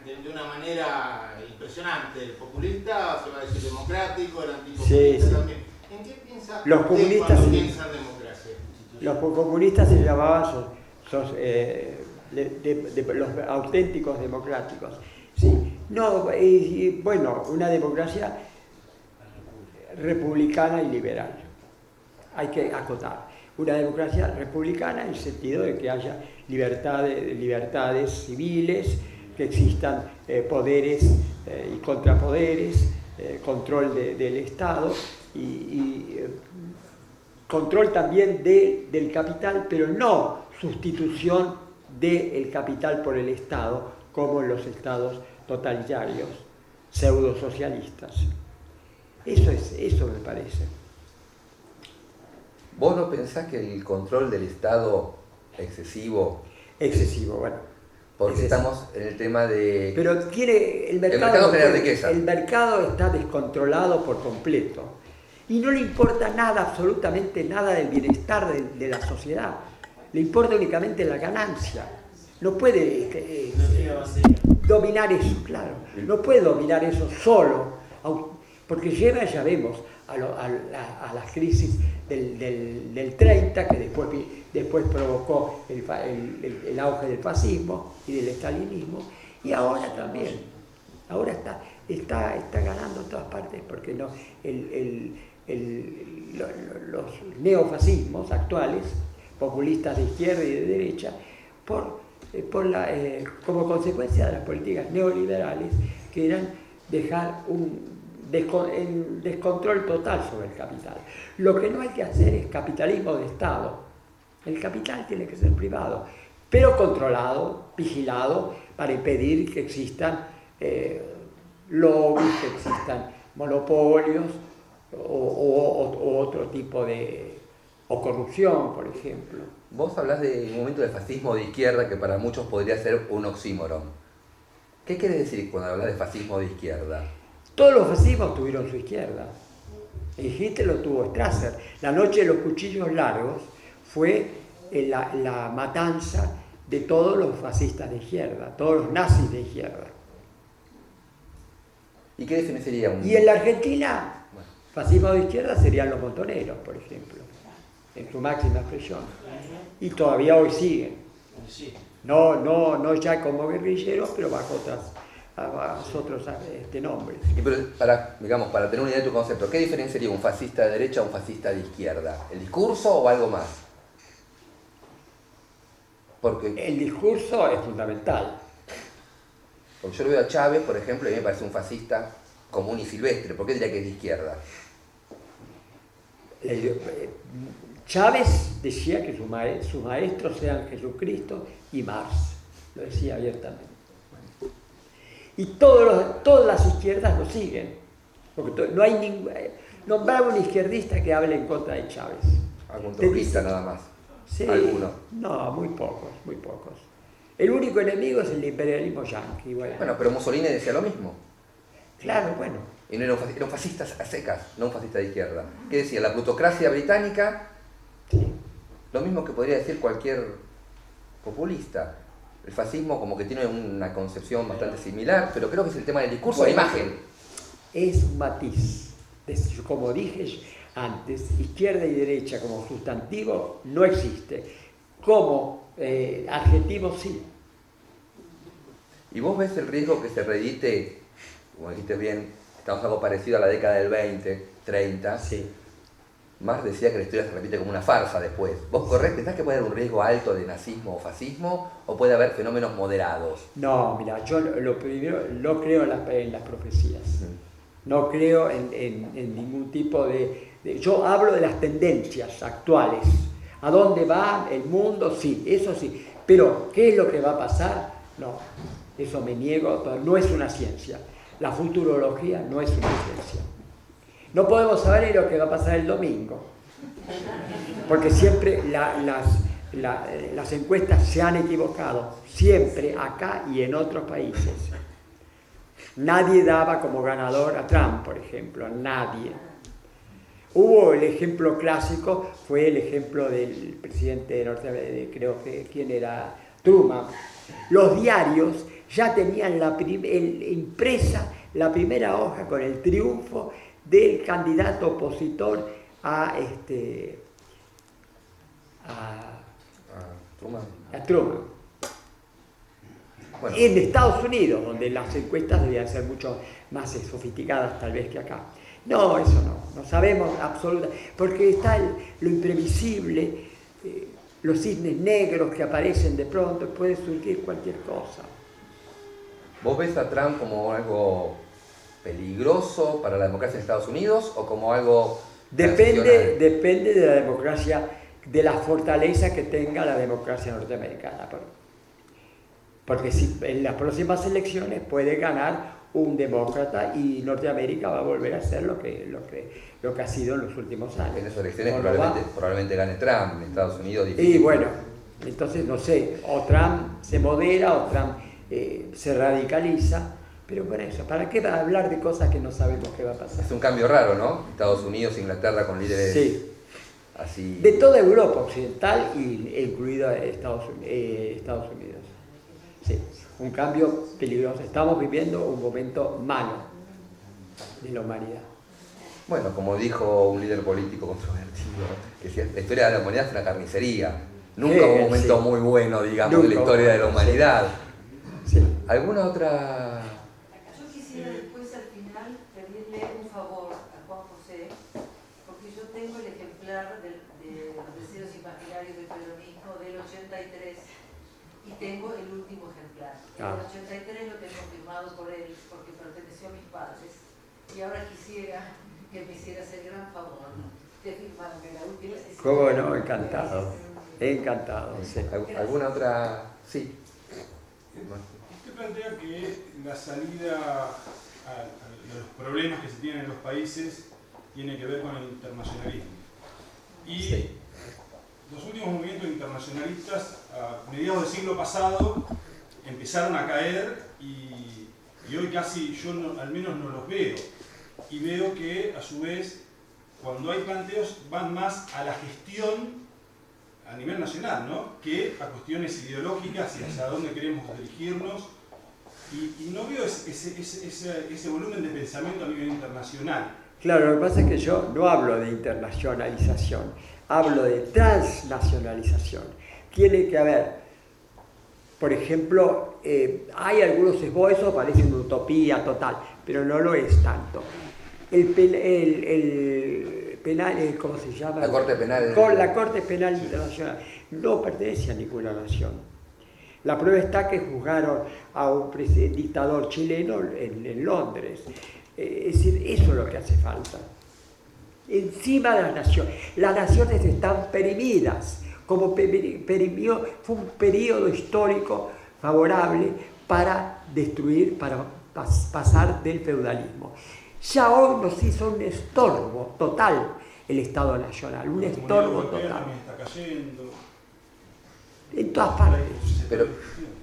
de una manera impresionante. El populista se va a decir democrático, el antipopulista Sí, sí. también. ¿En qué piensa Los usted comunistas cuando sí. piensa en democracia? Los comunistas se llamaban los auténticos democráticos. Sí. No, bueno, una democracia republicana y liberal. Hay que acotar. Una democracia republicana en el sentido de que haya libertades civiles, que existan poderes y contrapoderes, control del Estado y control también del capital, pero no sustitución del capital por el Estado, como en los estados totalitarios, pseudo-socialistas. Eso me parece. ¿Vos no pensás que el control del Estado excesivo, Bueno. porque excesivo. estamos en el tema de... Pero el mercado genera riqueza. El mercado está descontrolado por completo. Y no le importa nada, absolutamente nada del bienestar de la sociedad. Le importa únicamente la ganancia. No puede dominar eso, claro. No puede dominar eso solo, porque lleva, ya vemos, a la crisis del 30, que después provocó el auge del fascismo y del estalinismo, y ahora también. Ahora está ganando en todas partes, porque no, los neofascismos actuales, populistas de izquierda y de derecha, como consecuencia de las políticas neoliberales, que eran dejar el descontrol total sobre el capital. Lo que no hay que hacer es capitalismo de Estado. El capital tiene que ser privado, pero controlado, vigilado, para impedir que existan lobbies, que existan monopolios o otro tipo o corrupción, por ejemplo. Vos hablás de un momento de fascismo de izquierda que para muchos podría ser un oxímoron. ¿Qué quiere decir cuando hablas de fascismo de izquierda? Todos los fascismos tuvieron su izquierda. El Hitler lo tuvo Strasser. La noche de los cuchillos largos fue la matanza de todos los fascistas de izquierda, todos los nazis de izquierda. ¿Y qué definición sería un...? Y en la Argentina, fascismo de izquierda serían los montoneros, por ejemplo, en su máxima expresión. Y todavía hoy siguen. No ya como guerrilleros, pero bajo otros nombres. Y pero para tener una idea de tu concepto, ¿qué diferenciaría un fascista de derecha a un fascista de izquierda? ¿El discurso o algo más? Porque El discurso es fundamental. yo lo veo a Chávez, por ejemplo, y a mí me parece un fascista común y silvestre. ¿Por qué diría que es de izquierda? Chávez decía que sus maestros eran Jesucristo y Marx. Lo decía abiertamente. Y todas las izquierdas lo siguen. Porque no hay nombraba un izquierdista que hable en contra de Chávez. Algún trotskista nada más. Sí, ¿Alguno? No, muy pocos. El único enemigo es el imperialismo yanqui. Bueno, pero Mussolini decía lo mismo. Claro, bueno. Y no era un fascista a secas, no un fascista de izquierda. ¿Qué decía? La plutocracia británica, Sí. lo mismo que podría decir cualquier populista. El fascismo como que tiene una concepción bastante similar, pero creo que es el tema del discurso, Bueno, la imagen. Es un matiz. Como dije antes, izquierda y derecha como sustantivo no existe. Como adjetivo sí. ¿Y vos ves el riesgo que se reedite, como dijiste bien, estamos algo parecido a la década del 20, 30? Sí. Marx decía que la historia se repite como una farsa después. ¿Vos pensás que puede haber un riesgo alto de nazismo o fascismo o puede haber fenómenos moderados? No, mira, yo lo primero no creo en las profecías. No creo en ningún tipo yo hablo de las tendencias actuales. ¿A dónde va el mundo? Sí, eso sí. Pero, ¿qué es lo que va a pasar? No, eso me niego, no es una ciencia. La futurología no es una ciencia. No podemos saber ni lo que va a pasar el domingo, porque siempre las encuestas se han equivocado, siempre acá y en otros países. Nadie daba como ganador a Trump, por ejemplo, nadie. Hubo el ejemplo clásico, fue el ejemplo del presidente de Norteamérica, creo que, ¿quién era? Truman, los diarios ya tenían impresa la primera hoja con el triunfo del candidato opositor a Truman. Bueno, En Estados Unidos, donde las encuestas debían ser mucho más sofisticadas tal vez que acá. No, eso no sabemos absolutamente, porque está lo imprevisible, los cisnes negros que aparecen de pronto, puede surgir cualquier cosa. ¿vos ves a Trump como algo peligroso para la democracia de Estados Unidos o como algo transicional? Depende de la democracia, de la fortaleza que tenga la democracia norteamericana. Porque si en las próximas elecciones puede ganar un demócrata y Norteamérica va a volver a ser lo que ha sido en los últimos años. En esas elecciones ¿No probablemente gane Trump, en Estados Unidos difícil. Y bueno, entonces no sé, o Trump se modera o Trump se radicaliza, pero por eso, ¿para qué va a hablar de cosas que no sabemos qué va a pasar? Es un cambio raro, ¿no? Estados Unidos, Inglaterra con líderes Sí. así. De toda Europa occidental e incluido Estados Unidos. Sí, un cambio peligroso. Estamos viviendo un momento malo de la humanidad. Bueno, como dijo un líder político controvertido, que decía, la historia de la humanidad es una carnicería. Nunca hubo un momento muy bueno, digamos, de la historia de la humanidad. Sí. ¿Alguna otra? Yo quisiera después al final pedirle un favor a Juan José, porque yo tengo el ejemplar de los deseos imaginarios del peronismo del 83 y tengo el último ejemplar. El 83 lo tengo firmado por él porque perteneció a mis padres y ahora quisiera que me hicieras el gran favor de firmarme la última sesión. ¿Cómo no? Encantado. Encantado. Sí. ¿Alguna otra? Sí. Usted plantea que la salida a los problemas que se tienen en los países tiene que ver con el internacionalismo. Y Sí. los últimos movimientos internacionalistas a mediados del siglo pasado empezaron a caer y hoy casi yo al menos no los veo. Y veo que a su vez cuando hay planteos van más a la gestión a nivel nacional, ¿no? Que a cuestiones ideológicas y hacia dónde queremos dirigirnos. Y no veo ese volumen de pensamiento a nivel internacional. Claro, lo que pasa es que yo no hablo de internacionalización, hablo de transnacionalización. Tiene que haber, por ejemplo, hay algunos esbozos, parece una utopía total, pero no lo es tanto. El penal, ¿cómo se llama? La Corte Penal. La Corte Penal Internacional no pertenece a ninguna nación. La prueba está que juzgaron a un dictador chileno en Londres. Es decir, eso es lo que hace falta. Encima de las naciones están perimidas, como fue un periodo histórico favorable para destruir, para pasar del feudalismo. Ya hoy nos hizo un estorbo total el Estado Nacional, un estorbo total. Está cayendo. En todas partes. Pero,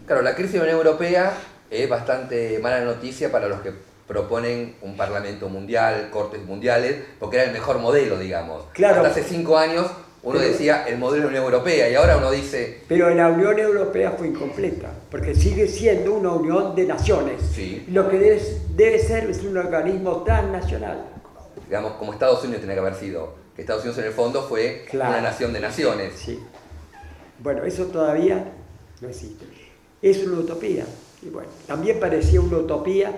claro, la crisis de la Unión Europea es bastante mala noticia para los que proponen un parlamento mundial, cortes mundiales, porque era el mejor modelo, digamos. Claro. Hasta hace 5 años uno decía el modelo de la Unión Europea y ahora uno dice... Pero la Unión Europea fue incompleta, porque sigue siendo una unión de naciones. Sí. Lo que debe ser es un organismo transnacional. Digamos, como Estados Unidos tenía que haber sido, que Estados Unidos en el fondo fue Claro. una nación de naciones. Sí. Bueno, eso todavía no existe. Es una utopía. Y bueno, también parecía una utopía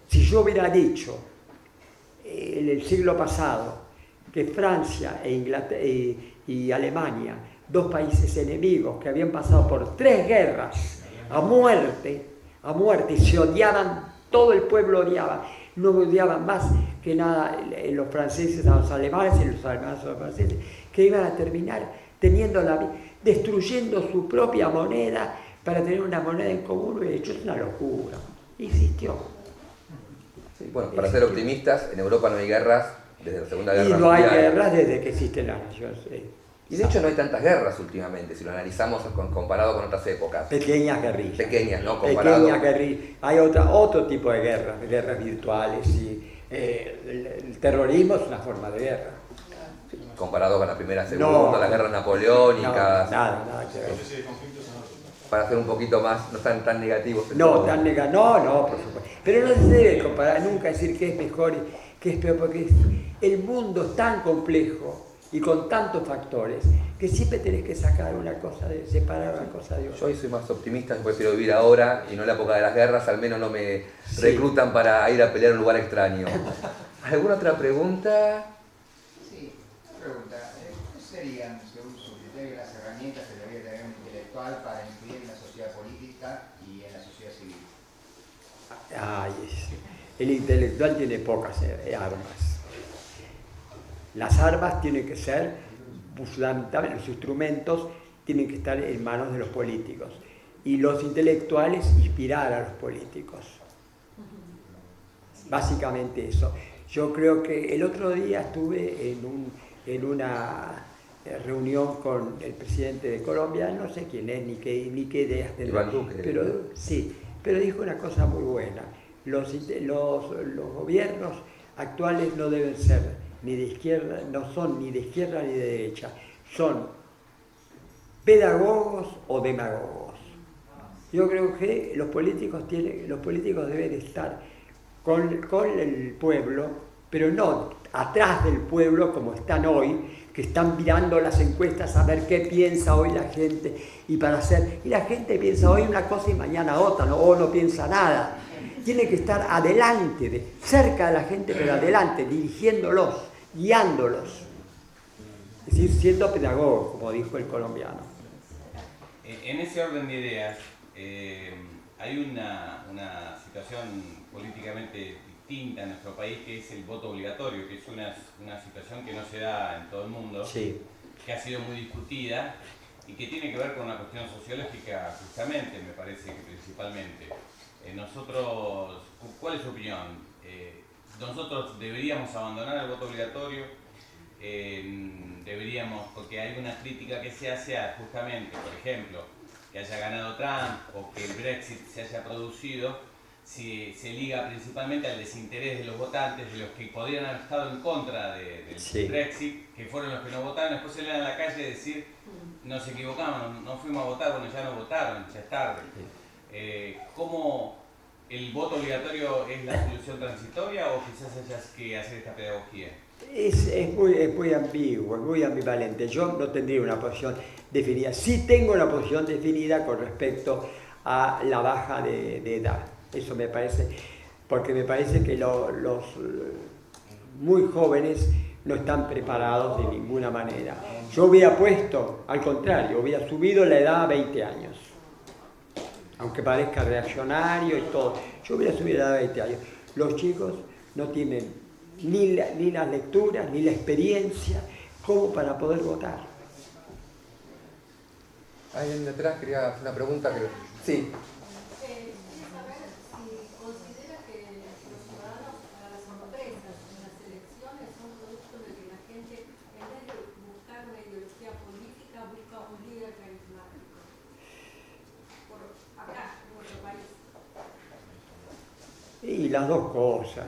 si yo hubiera dicho en el siglo pasado que Francia e Inglaterra y Alemania, dos países enemigos que habían pasado por 3 guerras a muerte, se odiaban, todo el pueblo odiaba, no odiaban más que nada los franceses a los alemanes y los alemanes a los franceses, que iban a terminar destruyendo su propia moneda para tener una moneda en común. Y de hecho es una locura. Existió. Sí, bueno, para ser optimistas, en Europa no hay guerras desde la Segunda Guerra Y Mundial. no hay guerras desde que existen las naciones. Y de hecho no hay tantas guerras últimamente, si lo analizamos comparado con otras épocas. Pequeñas guerrillas. Pequeñas, ¿no? Comparado... Pequeñas guerrillas. Hay otro tipo de guerras virtuales. Y, el terrorismo es una forma de guerra. Comparado con la Primera, Segunda, las guerras napoleónicas. Nada que ver. Ese conflicto es en otro. para ser un poquito más, no tan negativos. No, no, por supuesto. Pero no se debe comparar, nunca decir que es mejor y que es peor, porque el mundo es tan complejo y con tantos factores que siempre tenés que sacar una cosa, separar una cosa de otra. Yo hoy soy más optimista, yo prefiero vivir ahora y no en la época de las guerras, al menos no me reclutan para ir a pelear a un lugar extraño. ¿Alguna otra pregunta? Sí, una pregunta. ¿Qué serían, según su criterio, las herramientas que debería tener un intelectual para influir en la sociedad política y en la sociedad civil? El intelectual tiene pocas armas. Las armas tienen que ser, fundamentalmente, los instrumentos tienen que estar en manos de los políticos. Y los intelectuales inspirar a los políticos. Básicamente eso. Yo creo que el otro día estuve en una reunión con el presidente de Colombia, no sé quién es, ni qué ideas tendrá. Iván Duque. Pero sí, pero dijo una cosa muy buena. Los gobiernos actuales no deben ser ni de izquierda, no son ni de izquierda ni de derecha, son pedagogos o demagogos. Yo creo que los políticos deben estar con el pueblo, pero no atrás del pueblo como están hoy, que están mirando las encuestas a ver qué piensa hoy la gente y la gente piensa hoy una cosa y mañana otra, o no piensa nada. Tiene que estar adelante, cerca de la gente, pero adelante, dirigiéndolos, guiándolos. Es decir, siendo pedagogo, como dijo el colombiano. En ese orden de ideas, hay una situación políticamente distinta en nuestro país, que es el voto obligatorio, que es una situación que no se da en todo el mundo, Sí. que ha sido muy discutida y que tiene que ver con una cuestión sociológica justamente, me parece que principalmente. Nosotros, ¿cuál es su opinión? ¿Nosotros deberíamos abandonar el voto obligatorio? Deberíamos, porque hay una crítica que se hace a justamente, por ejemplo, que haya ganado Trump o que el Brexit se haya producido, se liga principalmente al desinterés de los votantes, de los que podrían haber estado en contra del Brexit, que fueron los que no votaron. Después se leen a la calle y decir, nos equivocamos, no fuimos a votar, bueno, ya no votaron, ya es tarde. ¿Cómo el voto obligatorio es la solución transitoria o quizás haya que hacer esta pedagogía? Es muy ambiguo, es muy ambivalente. Yo no tendría una posición definida. Sí tengo una posición definida con respecto a la baja de edad. Eso me parece, porque me parece que los muy jóvenes no están preparados de ninguna manera. Yo hubiera puesto, al contrario, hubiera subido la edad a 20 años. Aunque parezca reaccionario y todo, yo hubiera subido la edad a 20 años. Los chicos no tienen ni las lecturas, ni la experiencia como para poder votar. Alguien detrás quería hacer una pregunta. Sí. Quería saber si considera que los ciudadanos a las sorpresas en las elecciones son producto de que la gente, en vez de buscar una ideología política, busca un líder carismático. Por acá, en nuestro país. Y las dos cosas.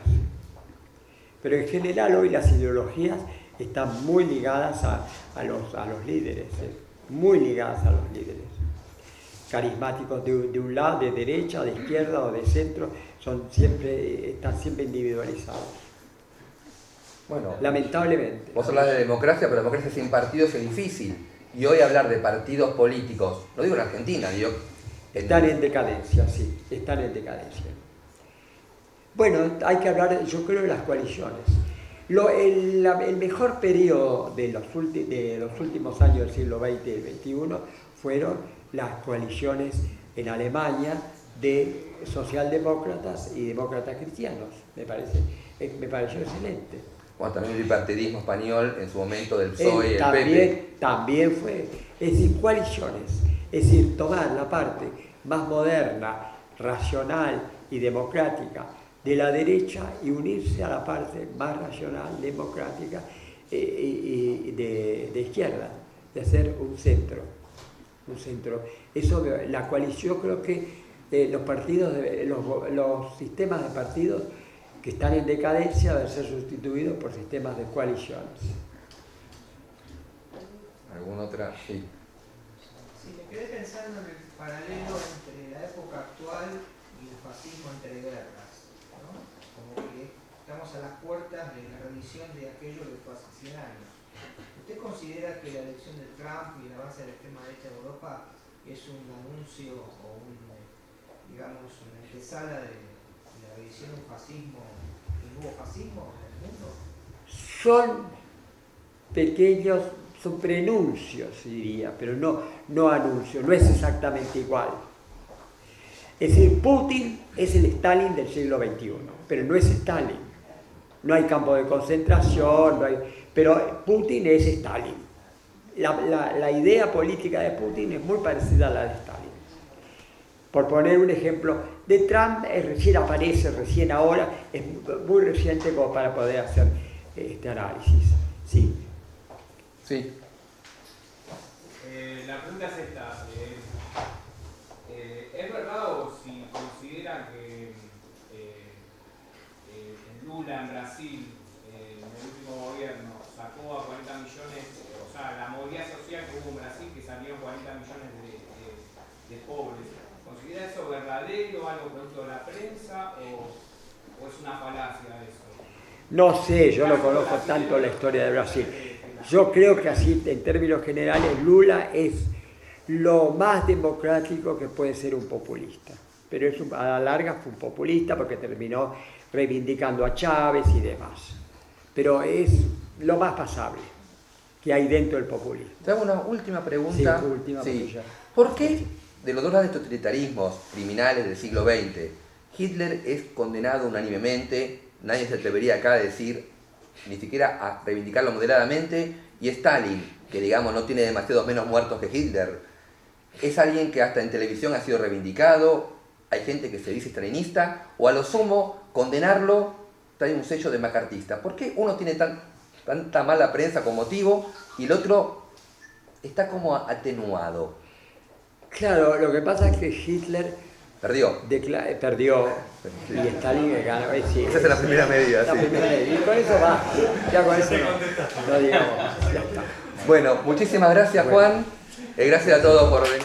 Pero en general hoy las ideologías están muy ligadas a los líderes, muy ligadas a los líderes. Carismáticos de un lado, de derecha, de izquierda o de centro, están siempre individualizados. Bueno, lamentablemente. Vos hablas de democracia, pero democracia sin partidos es difícil. Y hoy hablar de partidos políticos, no digo en Argentina, digo... Están en decadencia, sí, están en decadencia. Bueno, hay que hablar, yo creo, de las coaliciones. El mejor periodo de los últimos años del siglo XX y XXI fueron las coaliciones en Alemania de socialdemócratas y demócratas cristianos. Me pareció excelente. Bueno, también el bipartidismo español en su momento del PSOE y el PP. También fue, es decir, coaliciones. Es decir, tomar la parte más moderna, racional y democrática de la derecha y unirse a la parte más racional, democrática y de izquierda, de hacer un centro. Eso, la coalición, creo que los sistemas de partidos que están en decadencia deben ser sustituidos por sistemas de coaliciones. ¿Alguna otra? Sí. Sí, me quedé pensando en el paralelo entre la época actual y el fascismo entre guerras, ¿no? Como que estamos a las puertas de la revisión de aquello que fue hace 100 años. ¿Usted considera que la elección de Trump y el avance de la extrema derecha en Europa es un anuncio o digamos, una antesala de la revisión de un fascismo, un nuevo fascismo en el mundo? Son pequeños, son prenuncios, diría, pero no anuncios, no es exactamente igual. Es decir, Putin es el Stalin del siglo XXI, pero no es Stalin. No hay campo de concentración, pero Putin es Stalin. La idea política de Putin es muy parecida a la de Stalin. Por poner un ejemplo, de Trump recién aparece, recién ahora, es muy reciente como para poder hacer este análisis. Sí. Sí. La pregunta es esta. ¿Es verdad o si considera que Lula en Brasil, en el último gobierno, sacó a 40 millones, o sea, la movilidad social que hubo en Brasil, que salieron 40 millones de pobres? ¿Considera eso verdadero, algo producto de la prensa o es una falacia eso? No sé, yo no conozco tanto la historia de Brasil. Yo creo que así, en términos generales, Lula es lo más democrático que puede ser un populista. Pero a la larga fue un populista porque terminó reivindicando a Chávez y demás. Pero es lo más pasable que hay dentro del populismo. Te hago una última pregunta. Sí, última pregunta. ¿Por qué de los dos grandes totalitarismos criminales del siglo XX, Hitler es condenado unánimemente, nadie se atrevería acá a decir, ni siquiera a reivindicarlo moderadamente, y Stalin, que digamos no tiene demasiados menos muertos que Hitler, es alguien que hasta en televisión ha sido reivindicado, hay gente que se dice stalinista, o a lo sumo, condenarlo trae un sello de macartista? ¿Por qué uno tiene tanta mala prensa con motivo y el otro está como atenuado? Claro, lo que pasa es que Hitler Perdió. Perdió y Stalin ganó. Sí, esa es la primera medida. La sí. primera medida. Y con eso va. Ya con eso no digamos. Ya está. Bueno, muchísimas gracias, Juan. Gracias a todos por venir.